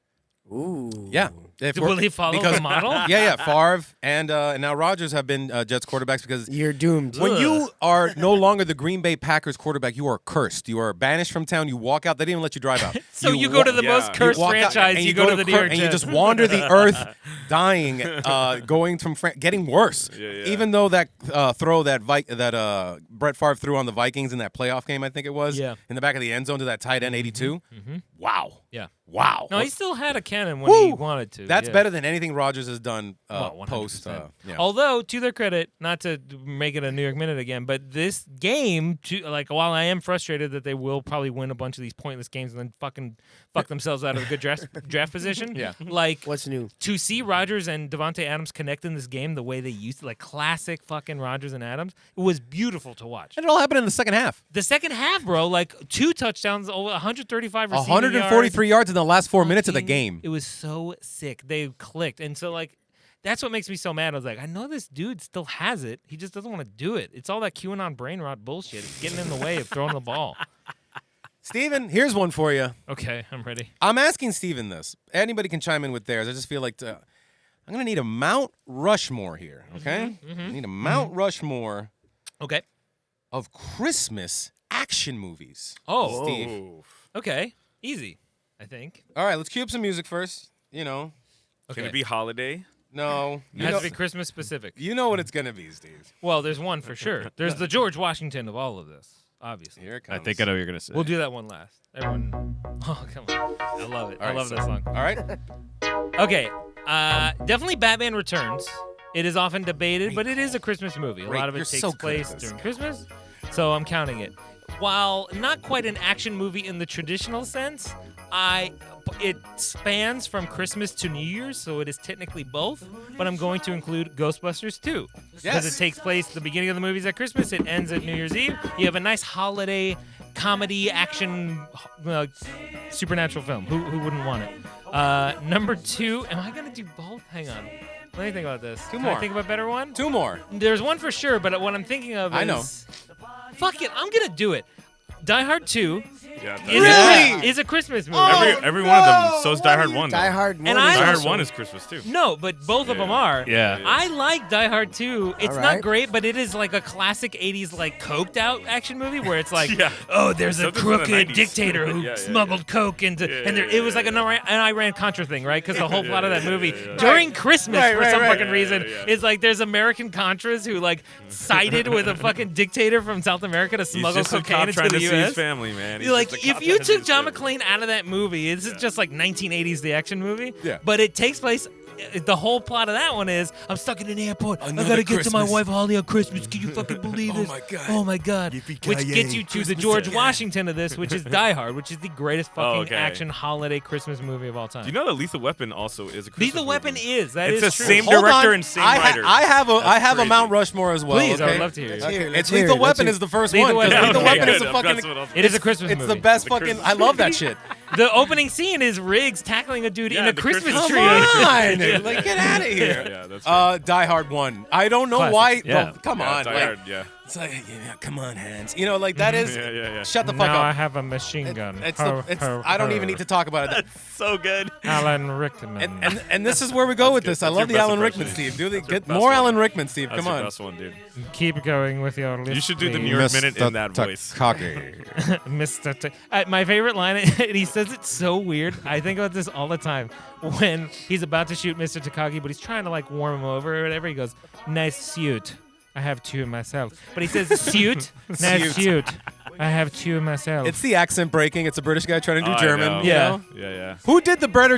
Ooh. yeah, if Will we're- he follow because- the model? Yeah, Favre and now Rodgers have been Jets quarterbacks because You're doomed. when you are no longer the Green Bay Packers quarterback, you are cursed. You are banished from town. You walk out. They didn't even let you drive out. So you go to the Yeah. most You cursed walk out franchise. and You go to the New York and Jets. you just wander the earth, dying, going from getting worse. Yeah. Even though that throw that Brett Favre threw on the Vikings in that playoff game, I think it was, Yeah. in the back of the end zone to that tight end 82. Wow. Yeah. Wow. No, he still had a cannon when he Woo! wanted to. That's yeah. better than anything Rodgers has done Well, post. 100%. Yeah. Although, to their credit, not to make it a New York Minute again, but this game, while I am frustrated that they will probably win a bunch of these pointless games and then fucking fuck themselves out of a good draft position. Yeah. Like, What's new? to see Rodgers and Devontae Adams connect in this game the way they used to, like classic fucking Rodgers and Adams, it was beautiful to watch. And it all happened in the second half. The second half, bro, like 2 touchdowns, over 135 receiving 143 yards in the last 4 minutes of the fucking- game. It was so sick. They clicked. And so, like, that's what makes me so mad. I was like, I know this dude still has it. He just doesn't want to do it. It's all that QAnon brain rot bullshit. It's getting in the way of throwing the ball. Steven, here's one for you. Okay, I'm ready. I'm asking Steven this. Anybody can chime in with theirs. I just feel like I'm going to need a Mount Rushmore here, okay? I need a Mount Rushmore Okay. of Christmas action movies. Oh, Steve. Ooh. okay. Easy, I think. All right, let's cue up some music first. You know, Okay. Can it be holiday? no. It You has know, to be Christmas specific. you know what it's going to be, Steve. Well, there's one for sure. There's the George Washington of all of this, obviously. Here it comes. know what you're gonna say. We'll do that one last. Everyone. Oh, come on. I love it. All I right, love so- that song. All right. Okay. Definitely Batman Returns. It is often debated, but it is a Christmas movie. A Great. lot of it You're takes so good at place this. during Christmas, so I'm counting it. While not quite an action movie in the traditional sense, it spans from Christmas to New Year's, so it is technically both. But I'm going to include Ghostbusters 2 because Yes. it takes place. The beginning of the movie is at Christmas. It ends at New Year's Eve. You have a nice holiday comedy action supernatural film. Who wouldn't want it? Number 2. Am I gonna do both? Hang on. Let me think about this. Can more. I think of a better one? 2 more. There's one for sure, but what I'm thinking of is... I know. Fuck it, I'm gonna do it. Die Hard 2 Yeah. is a Christmas movie. Every one of them. So is Die Hard 1. though. Die Hard 1. And is I- Die Hard also- 1 is Christmas too. No, but both of them are. Yeah. I like Die Hard 2. It's All not right. great, but it is like a classic 80s like coked out action movie where it's like, Yeah. oh, there's a Something from the crooked 90s. dictator who Yeah, smuggled coke into, and there, yeah, it was like yeah, an Iran-Contra thing, right? Because the whole plot of that movie yeah. during Christmas Right, for right, some right. fucking reason is like there's American Contras who like sided with a fucking dictator from South America to He's smuggle just a cocaine cop into trying the to see U.S. his family, man. He's Like, just a if cop you trying to see took his John family. McClane out of that movie, this is just like 1980s, the action movie. Yeah. But it takes place. The whole plot of that one is I'm stuck in an airport. I Another gotta get to my Christmas. wife Holly on Christmas. Can you fucking believe this? my God. Oh my god! Which gets you to the George Washington of this, which is Die Hard, which is the greatest fucking okay. action holiday Christmas movie of all time. Do you know that Lethal Weapon also is a Christmas Lethal Weapon movie? is that It's is the true. same Hold director on. and same I writer. I have a That's Mount crazy. Rushmore as well. Please, I okay? would love to hear it. Let's hear it, It's let's hear Lethal it, let's Weapon hear is the first Lethal one. 'cause Weapon. Lethal Okay, Weapon is good. the I've fucking. got someone else. It is a Christmas It's movie. the best It's a fucking. Christmas I love that shit. The opening scene is Riggs tackling a dude in a the Christmas Christmas tree. Come on, like get out of here. Yeah, that's right. Die Hard 1. I don't know Classic. why. Yeah. Well, come Yeah, on, Die like, Hard, yeah. it's like, yeah, come on, Hans. You know, like that is. Yeah. Shut the fuck Now I up. have a machine gun. I don't even need to talk about it. So good. Alan Rickman. And this is where we go with good. this. I That's love your the best Alan impression. Rickman, Steve. That's your Get best more one. Alan Rickman, Steve. That's Come your on. best one, dude. Keep going with your list. You should do the please. New York Minute in that voice. Mr. My favorite line, and he says it so weird. I think about this all the time. When he's about to shoot Mr. Takagi, but he's trying to like warm him over or whatever, he goes, "Nice suit. I have two myself." But he says, "Suit, nice suit. I have two myself." It's the accent breaking. It's a British guy trying to do Oh, I German. know. You Yeah. know? Yeah. Who did the better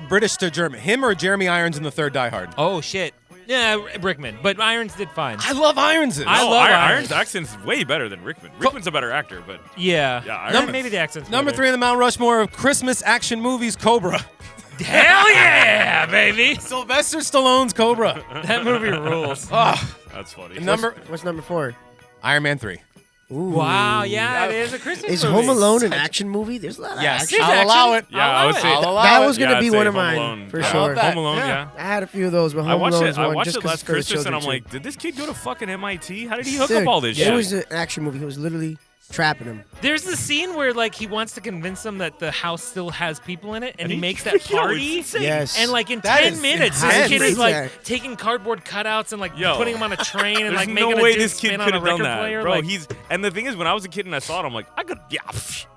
British to German? Him or Jeremy Irons in the third Die Hard? Oh shit. Yeah, Rickman, but Irons did fine. I love Irons. I No, love Iron's Irons. accent's way better than Rickman. Rickman's a better actor, but Yeah. Yeah, Irons. Maybe the accent's Number better. 3 in the Mount Rushmore of Christmas action movies, Cobra. Hell yeah, baby! Sylvester Stallone's Cobra. That movie rules. Oh, that's funny. What's number 4? Iron Man 3. Ooh. Wow, yeah, it is a Christmas Is movie. Home Alone an action movie? There's a lot of Yes, action. It's I'll action. allow it. Yeah, I would say I'll allow That it. was gonna I'd be say one of Home mine Alone. for I sure. love Home Alone, yeah. I had a few of those, but I Home watched Alone it. is I one watched just it 'cause last it's for the Christmas, and children, I'm too. like, did this kid go to fucking MIT? How did he hook Dude, up all this It shit? was an action movie. He was literally trapping him. There's the scene where like he wants to convince them that the house still has people in it, and he makes that Yo, it's party. insane. Yes. And like in That 10 is minutes, intense. this kid is like Yeah. taking cardboard cutouts and like Yo. putting them on a train and There's like no making a way dude this kid spin on could a have done record that, player. bro. Like, And the thing is, when I was a kid and I saw it, I'm like,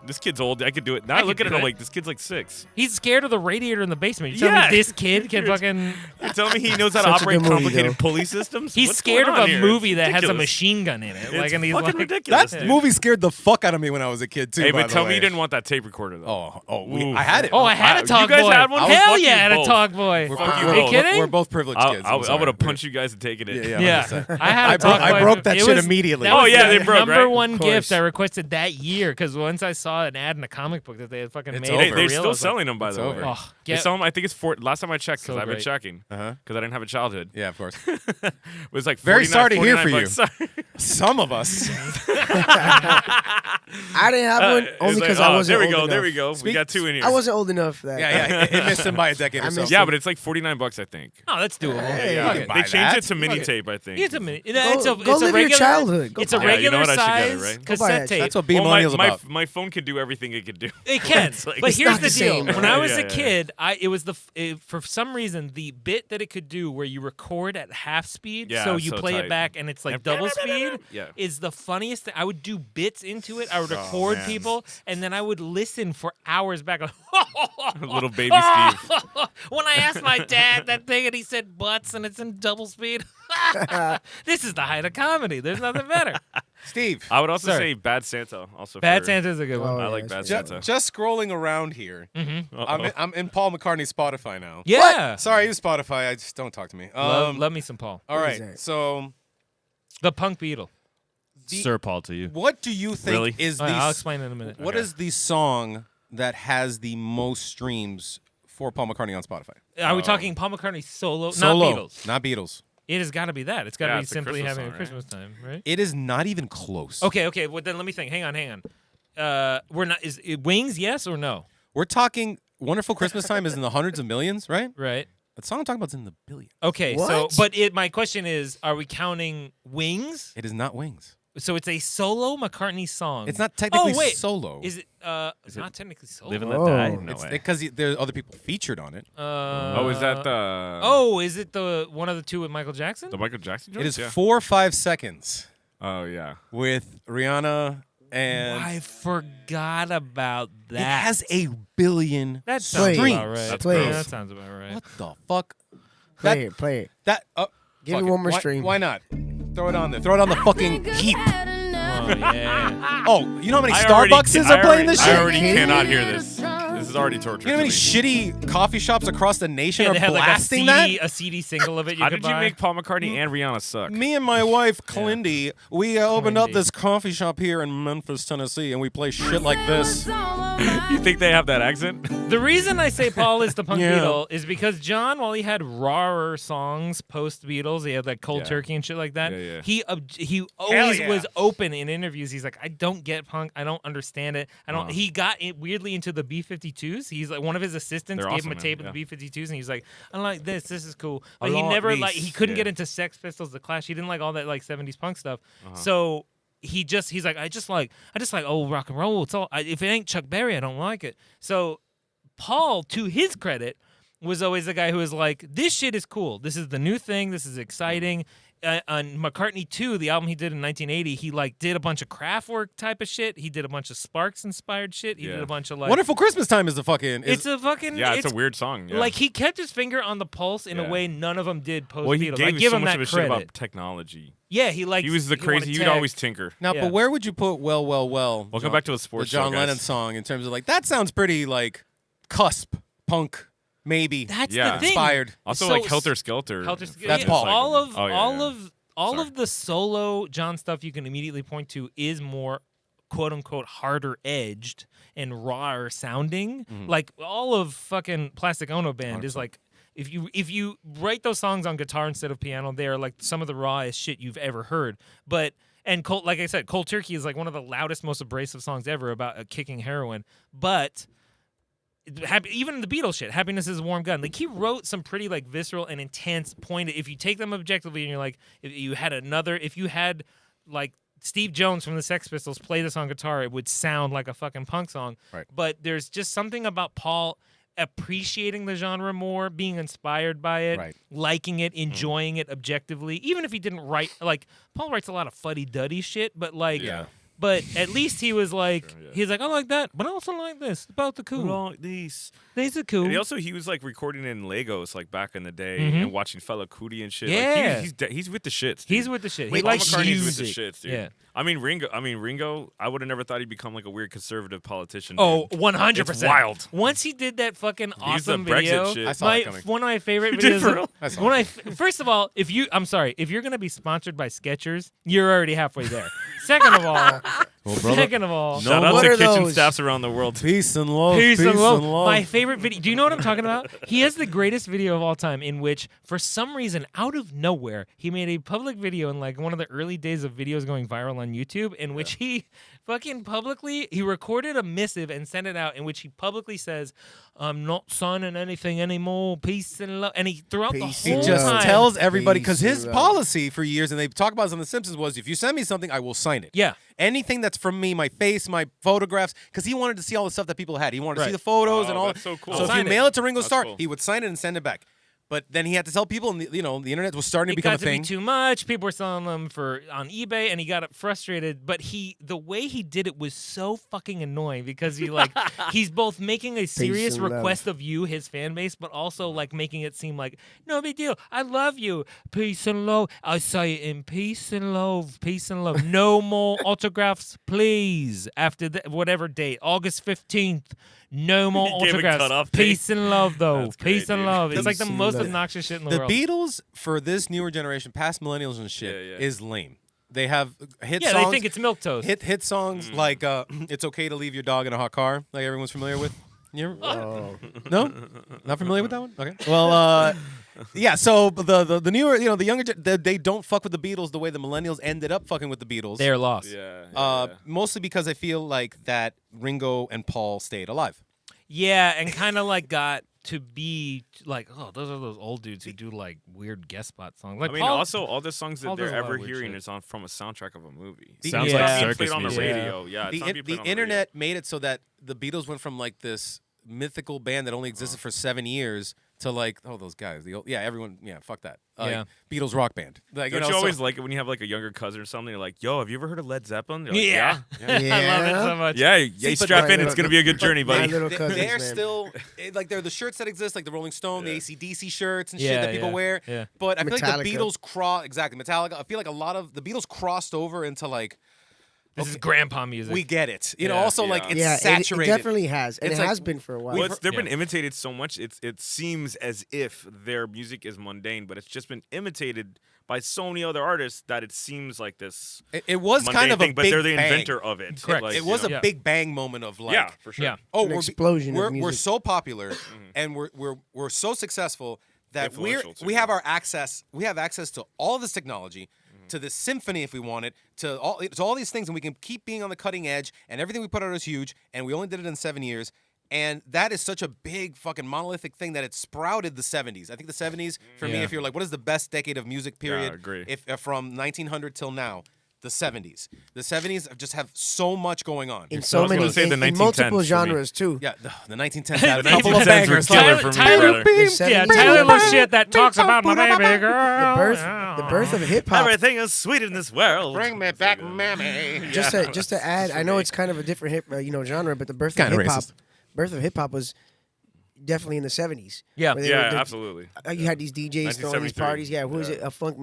this kid's old. I could do it. Now I could look at do it, I'm it. like, this kid's like 6. he's scared of the radiator in the basement. You're telling Yeah. me this kid can fucking? You're telling me he knows how to Such a operate good movie, complicated though. pulley systems? He's What's scared going of on a here? movie It's that has a ridiculous. machine gun in it. It's Like, and he's fucking like, ridiculous. That dude. movie scared the fuck out of me when I was a kid too. Hey, by but the tell me way. you didn't want that tape recorder though. I had it. Oh, I had a You talk guys boy. had one? Hell Fuck yeah, you I had a both. talk boy. We're, Fuck you Are you both. kidding? We're both privileged kids. I would have punched you guys and taken it. Yeah, 100%. I had a talk boy. I broke that It shit was- immediately. That Oh, was yeah, the they broke, number right? one Of gift course. I requested that year because once I saw an ad in a comic book that they had fucking It's made over. it for They're real, I still was like, selling them, by It's the way. over. Oh, They get, sell them. I think it's last time I checked, because So I've been great. checking, because I didn't have a childhood. Yeah, of course. It was like Very 49 sorry to hear for 49 you. bucks. Sorry. Some of us. I didn't have one It's only like, because I wasn't There we old go. enough. There we go. We got 2 in here. I wasn't old enough for that. Yeah, it missed him by a decade or I so. missed Yeah, him. but it's like 49 bucks, I think. oh, that's doable. Hey, Yeah, you can buy they changed that. it to mini Fuck it. tape, I think. It's a minute. Go It's a live regular your childhood. Go It's a buy it. Yeah, you know regular what? I should get it, size right? Go buy cassette it. tape. That's what being Well, millennials about. my phone can do everything it could do. It can, It's like- but It's here's not the the deal. same, When I right? was Yeah, a yeah. kid, it was for some reason the bit that it could do where you record at half speed, Yeah, so you so play tight. it back and it's like And double speed. Yeah. Is the funniest thing. I would do bits into it. I would Oh, record man. people, and then I would listen for hours back. Like, Little baby Steve. when I asked my dad that thing, and he said butts, and it's in double speed. This is the height of comedy. There's nothing better. Steve, I would also Sir. say Bad Santa. Also, Bad for, Santa's a good one. Oh, I yeah, like that's Bad good. Santa. just scrolling around here. Uh-oh. I'm in Paul McCartney's Spotify now. Yeah. Sorry, I use Spotify. I just don't talk to me. Love me some Paul. All What is right. that? So, The Punk Beetle. Sir Paul to you. what do you think Really? is the I'll explain in a minute. What is the song that has the most streams for Paul McCartney on Spotify? Are we talking Paul McCartney solo? Solo, Not Beatles. Not Beatles. It has got to be that. It's got to Yeah, be it's a simply Christmas having song, a right? Christmas time, right? It is not even close. Okay. Well, then let me think. Hang on. We're not. Is it Wings? Yes or no? We're talking Wonderful Christmas Time is in the hundreds of millions, right? Right. The song I'm talking about is in the billions. Okay. What? So, my question is: are we counting Wings? It is not Wings. So it's a solo McCartney song. It's not technically Oh, wait. solo. Is it? It's not technically solo. Live and let Oh. die? No It's way. because there's other people featured on it. Oh, is that the Oh, is it the one of the two with Michael Jackson? the Michael Jackson It joint? is Yeah. 4 or 5 seconds Oh yeah. with Rihanna and I forgot about that. it has a billion That sounds Streams. about right. That's Play gross. it. That sounds about right. What the fuck? Play it. That Give fuck it one more Why- stream. Why not? Throw it on there. Throw it on the fucking heap. Oh yeah. Oh, you know how many I already Starbuckses ca- are playing this I shit? already Kidding cannot me? hear this. This is is already torture. You know how many to me. shitty coffee shops across the nation Yeah, are they had like blasting that? a CD single of it. How could did you buy. make Paul McCartney and Rihanna suck? Me and my wife, Clindy, we opened up Clindy. this coffee shop here in Memphis, Tennessee, and we play shit like this. You think they have that accent? The reason I say Paul is the punk Yeah. Beatle is because John, while he had rawer songs post Beatles, he had like Cold Yeah. Turkey and shit like that. Yeah, yeah. He always yeah. was open in interviews. He's like, I don't get punk. I don't understand it. I don't. Uh-huh. He got weirdly into the B-52s. He's like one of his assistants They're gave awesome, him a man. tape Yeah. of the B-52s, and he's like, I like this. This is cool. I But he like never this. like he couldn't Yeah. get into Sex Pistols, The Clash. He didn't like all that like 70s punk stuff. Uh-huh. So. He's like I just like old rock and roll. It's all if it ain't Chuck Berry, I don't like it. So Paul, to his credit, was always the guy who was like, this shit is cool. This is the new thing. This is exciting. On McCartney 2, the album he did in 1980, he like did a bunch of Kraftwerk type of shit. He did a bunch of Sparks inspired shit. He did Yeah. a bunch of like Wonderful Christmas Time is the fucking. it's a fucking Yeah, it's a weird song. Yeah. like he kept his finger on the pulse in a Yeah. way none of them did post well, he Beatles. gave I us give so him much that of a shit credit. about technology. Yeah, he like He was the crazy. He would always tinker. now, yeah. but where would you put "Well, Well, Well"? Welcome John- back to the the sports John show, guys. Lennon song in terms of like that sounds pretty like cusp punk, maybe That's Yeah. the thing. inspired. Also, So like Helter Skelter. Helter That's yeah, Paul. all of Oh, yeah, all yeah. of all Sorry. of the solo John stuff you can immediately point to is more quote unquote harder edged and rawer sounding. Mm-hmm. Like all of fucking Plastic Ono Band is 100%. like if you write those songs on guitar instead of piano, they are like some of the rawest shit you've ever heard. But like I said, Cold Turkey is like one of the loudest, most abrasive songs ever about kicking heroin. But even the Beatles shit, Happiness is a Warm Gun. Like he wrote some pretty like visceral and intense pointed. If you take them objectively and you're like, if you had like Steve Jones from the Sex Pistols play this on guitar, it would sound like a fucking punk song. Right. But there's just something about Paul appreciating the genre more, being inspired by it, Right. liking it, enjoying it objectively. Even if he didn't write like Paul writes a lot of fuddy-duddy shit, but like Yeah. but at least he was like, Sure, yeah. he's like, I like that, but I also like this. About the cool. These. These are cool. And he was like recording in Lagos like back in the day Mhm. and watching Fela Kuti and shit. Yeah. Like, he's with the shits. Dude. He's with the shit. Wait, he Paul likes McCartney's music. with the shits, dude. Yeah. I mean Ringo. I would have never thought he'd become like a weird conservative politician. Oh, dude. 100%. It's wild. Once he did that fucking He's the awesome Brexit video, shit. I saw that coming. one of my favorite You did videos. for real? I saw First of all, if you're gonna be sponsored by Skechers, you're already halfway there. Second of all, Shout out What to are kitchen those? staffs around the world. Peace and love. Peace and love. My favorite video. Do you know what I'm talking about? He has the greatest video of all time in which, for some reason, out of nowhere, he made a public video in like one of the early days of videos going viral on YouTube in which he fucking publicly, he recorded a missive and sent it out in which he publicly says, I'm not signing anything anymore. Peace and love. And he, throughout Peace the He whole and just love. time. tells everybody because Peace his and love. policy for years, and they talk about this on The Simpsons, was if you send me something, I will sign it. Yeah. Anything that's from me, my face, my photographs, because he wanted to see all the stuff that people had. He wanted to see Right. the photos and all. That's so cool. So if Sign you it. mail it to Ringo That's Starr, cool. he would sign it and send it back. But then he had to tell people, and the internet was starting to It become got a to thing. be too much. People were selling them on eBay, and he got frustrated. But the way he did it was so fucking annoying because he's both making a serious and love. request of you, his fan base, but also like making it seem like no big deal. I love you, peace and love. I say it in peace and love, peace and love. No more autographs, please. After whatever date, August 15th. No more He gave a autographs. cutoff date. Peace and love, though. That's great, Peace and dude. love. It's like the Peace and most love. obnoxious shit in the The world. Beatles for this newer generation, past millennials and shit, Yeah, yeah. is lame. They have hit Yeah, songs. they think it's milquetoast. hit songs like "It's Okay to Leave Your Dog in a Hot Car," like everyone's familiar with. You ever- Oh. No, not familiar with that one. Okay. Well, yeah. So the newer, the younger, they don't fuck with the Beatles the way the millennials ended up fucking with the Beatles. They're lost. Yeah. Mostly because I feel like that Ringo and Paul stayed alive. Yeah, and kind of like got to be like, oh, those are those old dudes who do like weird guest spot songs. Like I mean, Paul, also all the songs Paul that does they're a lot ever of weird hearing shit. is from a soundtrack of a movie. The- Sounds Yeah. like circus played on the music. radio. Yeah, it's The, not being played on the internet made it so that the Beatles went from like this mythical band that only existed for 7 years to like, oh, those guys. Everyone, fuck that. Yeah. Beatles rock band. Like, Radio. Don't you you know, always so- like it when you have like a younger cousin or something? You're like, yo, have you ever heard of Led Zeppelin? They're like, yeah. I love it Yeah. so much. Yeah, but strap in. my It's gonna be a good journey, my buddy. little They- cousins, they're man. still like they're the shirts that exist, like the Rolling Stone, the Yeah. AC/DC shirts and shit Yeah, that people yeah, wear. yeah. But I feel like the Metallica. Beatles Metallica. I feel like a lot of the Beatles crossed over into like This is grandpa music. We get it. You know, Yeah. also Yeah. like it's Yeah, saturated. it definitely has, and It's it like- has been for a while. Well, they've been Yeah. imitated so much. It seems as if their music is mundane, but it's just been imitated by so many other artists that it seems like this It was mundane kind of thing, a but big they're the bang. inventor of it. Correct. Like, It was you a know. Yeah. big bang moment of like, yeah, for sure. Yeah. oh, An we're explosion of we're music. so popular and we're so successful that Influential, too, we have yeah. our access. We have access to all this technology, to this symphony if we want it, to all these things, and we can keep being on the cutting edge. And everything we put out is huge. And we only did it in 7 years. And that is such a big fucking monolithic thing that it sprouted the 70s. I think the 70s, for me, Yeah. if you're like, what is the best decade of music period? agree. If from 1900 till now, the 70s. The 70s just have so much going on. in I so was gonna many, say the in 1910s multiple for me. genres too. Yeah, the 1910s had a The couple of 1910s were bangers. killer Like, for me, Tyler- brother. The Yeah, 70s, Tyler loves shit that talks about my baby girl. the birth of hip hop. Everything is sweet in this world. Bring me back, mammy. Just to add, I know it's kind of a different genre, but the birth of Kinda hip hop, racist. was definitely in the 70s. Yeah. Where they Yeah, were- absolutely. You had these DJs throwing these 1973. parties. Yeah, who is it? A funk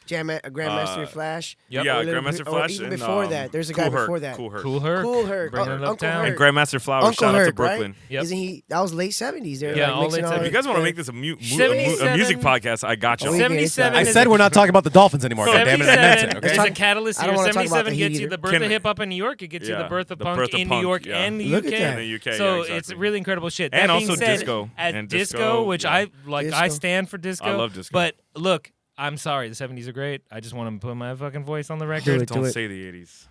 Grandmaster Flash. Yep. Yeah, Or little- Grandmaster or Flash. even and, before that, there's a guy Kool Herc, before that. Kool Herc. Cool Herc. Cool Herc. Bringing it Uncle uptown. Herc. And Grandmaster Flowers. Uncle Shout out to Herc, right? Brooklyn. Yep. Isn't he? That was late 70s. They're Yeah, like all mixing late all 70s. If you guys want to make this a music 77 podcast, I got you. Oh, we can- 77 I is said a- we're not talking about the Dolphins anymore. God damn it, I meant it. 77 Okay. is a catalyst I year. don't wanna talk about 77 the gets Heat you either. the birth Can- of hip hop in New York. It gets you Yeah, the birth of the punk birth of in New punk, York yeah. and the Look UK. at that. In the UK, So yeah, it's exactly. really incredible shit. And That being also said, disco. At And disco, disco, which yeah. I like, I Disco. stand for disco. I love disco. But look, I'm sorry, the 70s are great. I just want to put my fucking voice on the record. Do Don't it. say the 80s.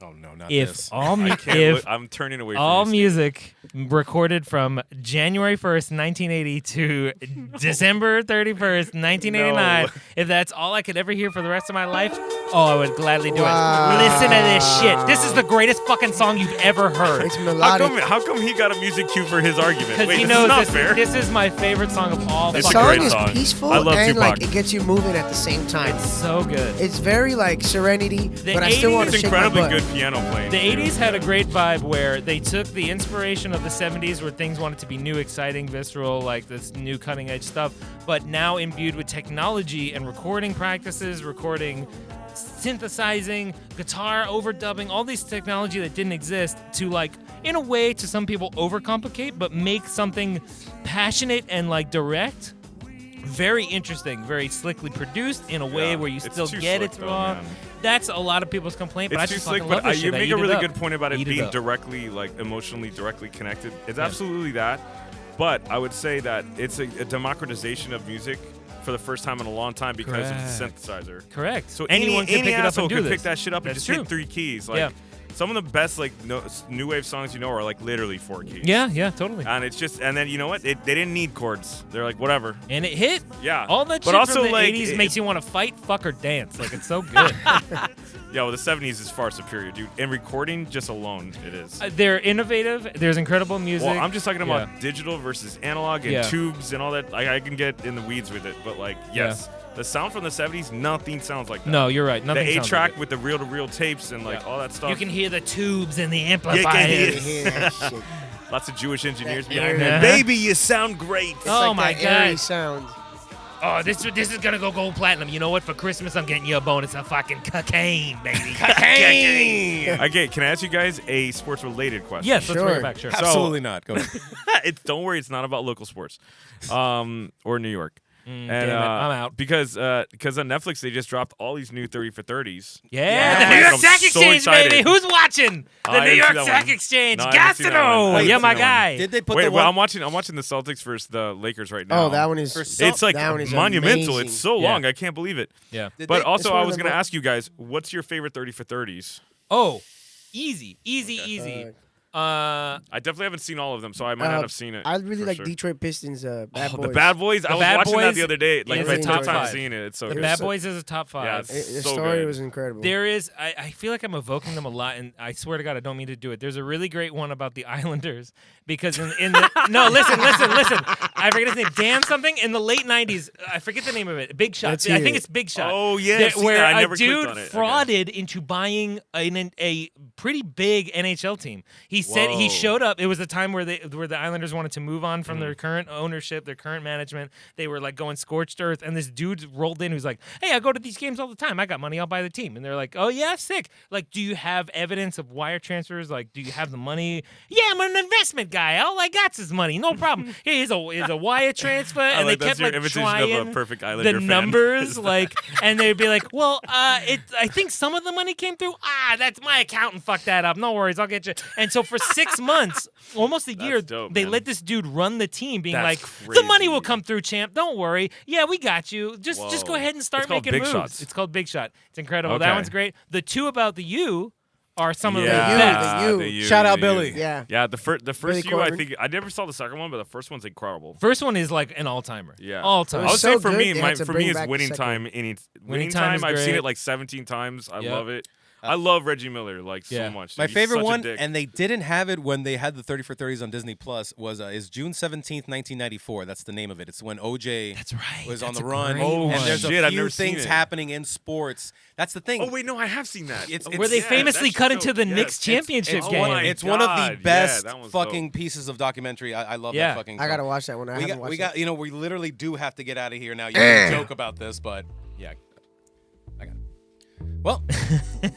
Oh no, not If this. all I can't if look, I'm turning away from all you, Steve. music recorded from January 1st, 1980 to December 31st, 1989, No. if that's all I could ever hear for the rest of my life, I would gladly do Wow. it. Listen to this shit. This is the greatest fucking song you've ever heard. It's melodic. How come he got a music cue for his argument? Because Wait, he this knows is not this, fair. this is my favorite song of all The It's a fucking song great is song. peaceful I love and Tupac. like it gets you moving at the same time. It's so good. It's very like Serenity, but I still 80s want It's to shake my incredibly butt. good piano playing. The too. 80s had a great vibe where they took the inspiration of the 70s where things wanted to be new, exciting, visceral, like this new cutting edge stuff, but now imbued with technology and recording practices, recording, synthesizing, guitar overdubbing, all these technology that didn't exist to like, in a way, to some people overcomplicate, but make something passionate and like direct. Very interesting, very slickly produced in a way Yeah, where you it's still too get slick, it though, raw. man. That's a lot of people's complaint, but It's I too just slick, fucking love but this you shit. I make eat a it really up. good point about it Eat being up. directly, like, emotionally directly connected. It's Yeah. absolutely that. But I would say that it's a democratization of music for the first time in a long time because of the synthesizer. Correct. So anyone can any pick it up asshole and do could this. pick that shit up and That's just true. hit 3 keys. Like Yeah. some of the best like new wave songs are like literally 4 keys. Yeah, yeah, totally. And it's just, and then you know what? They didn't need chords. They're like whatever. And it hit. Yeah. All that But shit also, from the like, 80s it- makes you want to fight, fuck, or dance. Like, it's so good. Yeah, well, the 70s is far superior, dude. In recording, just alone, it is. They're innovative. There's incredible music. Well, I'm just talking about Yeah. digital versus analog and Yeah. tubes and all that. I can get in the weeds with it, but like, yes, the sound from the 70s, nothing sounds like that. No, you're right. Nothing the sounds 8-track like it. with the reel-to-reel tapes and like Yeah. all that stuff. You can hear the tubes and the Yeah, amplifiers. you can hear You hear that shit. lots of Jewish engineers That behind air- me. Uh-huh. Baby, you sound great. It's Oh like my that airy God. sound. Oh, this is gonna go gold platinum. You know what? For Christmas, I'm getting you a bonus of fucking cocaine, baby. Cocaine. Okay, can I ask you guys a sports-related question? Yes, let's bring Sure. it back. Sure. Absolutely not. Go ahead. Don't worry, it's not about local sports, or New York. Damn And it, I'm out. because on Netflix they just dropped all these new 30 for 30s. Yeah, Yeah. the New York I'm Sack so Exchange, excited. baby. Who's watching? The I New didn't York see that Sack one. Exchange. No, I didn't see that one. I Gastineau. didn't Yeah, see my that one. guy. Did they put Wait, the well, one? I'm watching the Celtics versus the Lakers right now. Oh, that one is. It's like that one is monumental. amazing. It's so Yeah. long. I can't believe it. Yeah. Did But they- also, It's one I of was the going to mo- ask you guys, what's your favorite 30 for 30s? Oh, easy, easy. I definitely haven't seen all of them, so I might not have seen it. I really for like sure. Detroit Pistons. Bad Oh, Boys. the Bad Boys. I The was Bad watching that Boys the other day. Like is my a top top time five. seeing it. It's so The good. Bad so- Boys is a top 5. Yeah, it's The so story good. was incredible. There is, I feel like I'm evoking them a lot, and I swear to God, I don't mean to do it. There's a really great one about the Islanders because in the no, listen. I forget his name. Dan something in the late '90s. I forget the name of it. Big Shot. Let's I hear think it. it's Big Shot. Oh, yeah, That- I've seen where that. I a never clicked dude on it. Okay. frauded into buying a pretty big NHL team. He said he Whoa. showed up. It was a time where the Islanders wanted to move on from their current ownership, their current management. They were like going scorched earth, and this dude rolled in who's like, "Hey, I go to these games all the time. I got money. I'll buy the team." And they're like, "Oh yeah, sick. Like, do you have evidence of wire transfers? Like, do you have the money?" "Yeah, I'm an investment guy. All I got's is money. No problem. Here's a wire transfer." And like they that's kept your like imitation of a trying perfect Islander the fan. numbers, like, and they'd be like, "Well, I think some of the money came through. That's my accountant fucked that up. No worries, I'll get you." And so for 6 months, almost a year, dope, they man. let this dude run the team, being That's like, "The money will crazy. come through, champ. Don't worry. Yeah, we got you. Just go Whoa. ahead and start It's called making Big moves." Shots. It's called Big Shot. It's incredible. That Okay. one's great. The two about the U are some of the Yeah. best. The U. Shout out Billy. Yeah. Yeah, the first Billy U, I Corgan. think I never saw the second one, but the first one's incredible. First one is like an all timer. Yeah, all It time. I was would so say for good, me, they had to for bring me, it's back the winning second time. Winning Winning Time time. is I've seen great. it like 17 times. I Yep. love it. I love Reggie Miller like Yeah. so much. My He's favorite such a one, dick. and they didn't have it when they had the 30 for 30s on Disney Plus, is June 17th, 1994. That's the name of it. It's when OJ That's right. was on That's the a run. great Oh, and there's shit, a I've few never seen things it. happening in sports. That's the thing. Oh wait, no, I have seen that. It's- Where they yeah, famously that's cut so- into the yes, Knicks it's- championship oh game. my It's one of the God, best yeah, that one's fucking dope. pieces of documentary. I love Yeah. that fucking. I gotta film. watch that one. I haven't watched We it. got. We literally do have to get out of here now. You can joke about this, but yeah, I got it. Well,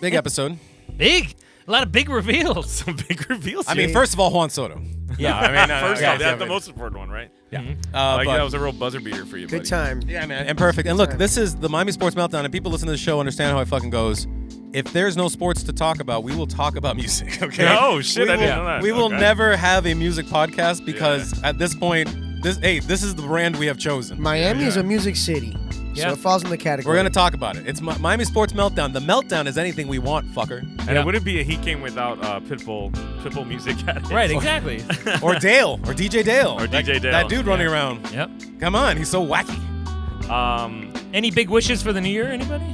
big episode. Big. A lot of big reveals. Some big reveals. I mean, first of all, Juan Soto. Yeah. I mean, first yeah, off, yeah, that's the but- most important one, right? Yeah. Like but- that was a real buzzer beater for you. Good buddy. time. Yeah, man, and perfect. And look, this is the Miami Sports Meltdown, and people listen to the show understand how it fucking goes. If there's no sports to talk about, we will talk about music. Okay? Oh shit! We I will, didn't know that. we will Okay. never have a music podcast because at this point, this is the brand we have chosen. Miami is a music city, Yeah. so it falls in the category. We're gonna talk about it. It's Miami Sports Meltdown. The Meltdown is anything we want, fucker. And it wouldn't be a He Came without Pitbull music at it. Right, exactly. Or Dale, or DJ Dale, Or That- DJ Dale. That dude running Yeah. around. Yep. Come on, he's so wacky. Any big wishes for the new year, anybody?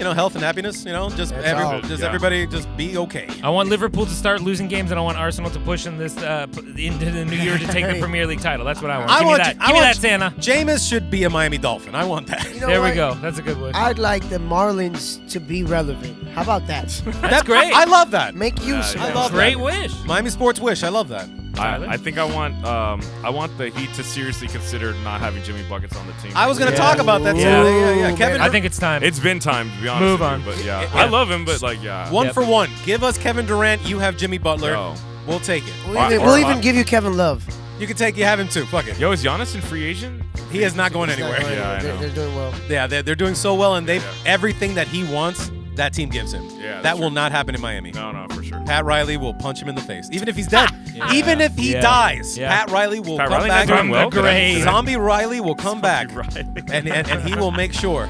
Health and happiness. Just That's all. everybody just be okay. I want Liverpool to start losing games, and I want Arsenal to push in this into the new year to take the Premier League title. That's what I want. Give me that. Give me that, Santa. Jameis should be a Miami Dolphin. I want that. You know There we what? go. That's a good wish. I'd like the Marlins to be relevant. How about that? That's great. I love that. Make use of I that. love Great that. wish. Miami Sports Wish. I love that. Tyler? I think I want the Heat to seriously consider not having Jimmy Buckets on the team. I was gonna Yeah. talk about that too. Yeah. Yeah. Ooh, Kevin, man. I think it's time. It's been time to be honest. Move with on. you, but yeah, Yeah. I love him, but like yeah. one Yep. for one. Give us Kevin Durant. You have Jimmy Butler. Yo. We'll take it. We'll even give you Kevin Love. You can take. You have him too. Fuck it. Yo, is Giannis in free agent? He is not going It's not anywhere. going Yeah, I anywhere. know. They're doing well. Yeah, they're doing so well, and everything that he wants, that team gives him. Yeah, that's that will true. not happen in Miami. No, for sure. Pat Riley will punch him in the face, even if he's dead. Yeah. Even if he Yeah. dies, Yeah. Pat Riley will Pat come Riley back. not doing well. the grave. Zombie Riley will come back, Right. and he will make sure.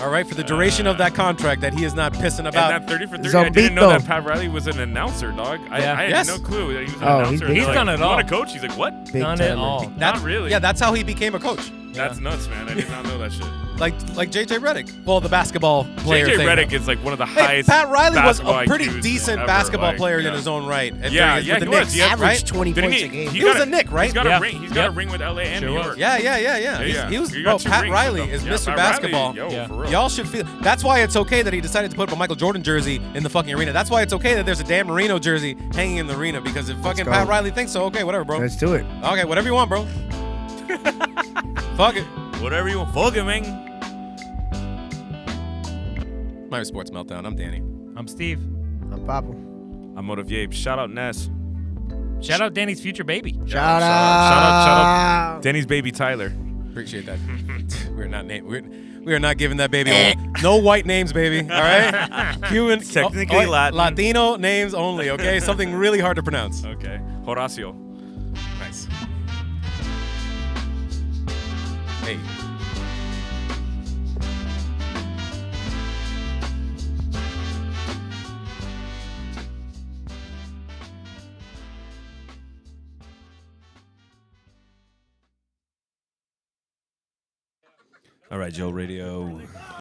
All right, for the duration of that contract, that he is not pissing And about. that 30 for 30, I didn't know Zombito. that Pat Riley was an announcer, dog. I had Yes. no clue that he was an Oh, announcer. he's They're done like, it "You all." want a coach? He's like, what? Big Done it timer. all. That's, Not really. Yeah, that's how he became a coach. That's nuts, man. I did not know that shit. Like JJ Redick. Well, the basketball player JJ thing. Redick is like one of the Hey, highest. Pat Riley was basketball a pretty IQs decent ever, basketball like, player yeah. in his own right. And Yeah, with yeah, the he was. Knicks, He had Average right? 20 Didn't points he? a game. He was got a Knick, right? He's got Yeah. a ring. He's got Yep. a ring with LA and Sure New was. York. Yeah. Yeah. He was. He Bro, got two Pat rings Riley with is them. Mr. Pat Riley, Basketball. yo, Yeah. for real. Y'all should feel. That's why it's okay that he decided to put up a Michael Jordan jersey in the fucking arena. That's why it's okay that there's a Dan Marino jersey hanging in the arena, because if fucking go. Pat Riley thinks so, okay, whatever, bro. Let's do it. Okay, whatever you want, bro. Fuck it. Whatever you want, fuck it, man. Miami Sports Meltdown. I'm Danny. I'm Steve. I'm Papa. I'm Motive. Shout out Ness. Shout out Danny's future baby. Shout Shout out out. Danny's baby Tyler. Appreciate that. We are not giving that baby no white names, baby. All right, Cuban, Technically Latin. Latino names only. Okay, something really hard to pronounce. Okay. Horacio. Nice. Hey. All right, Jolt Radio.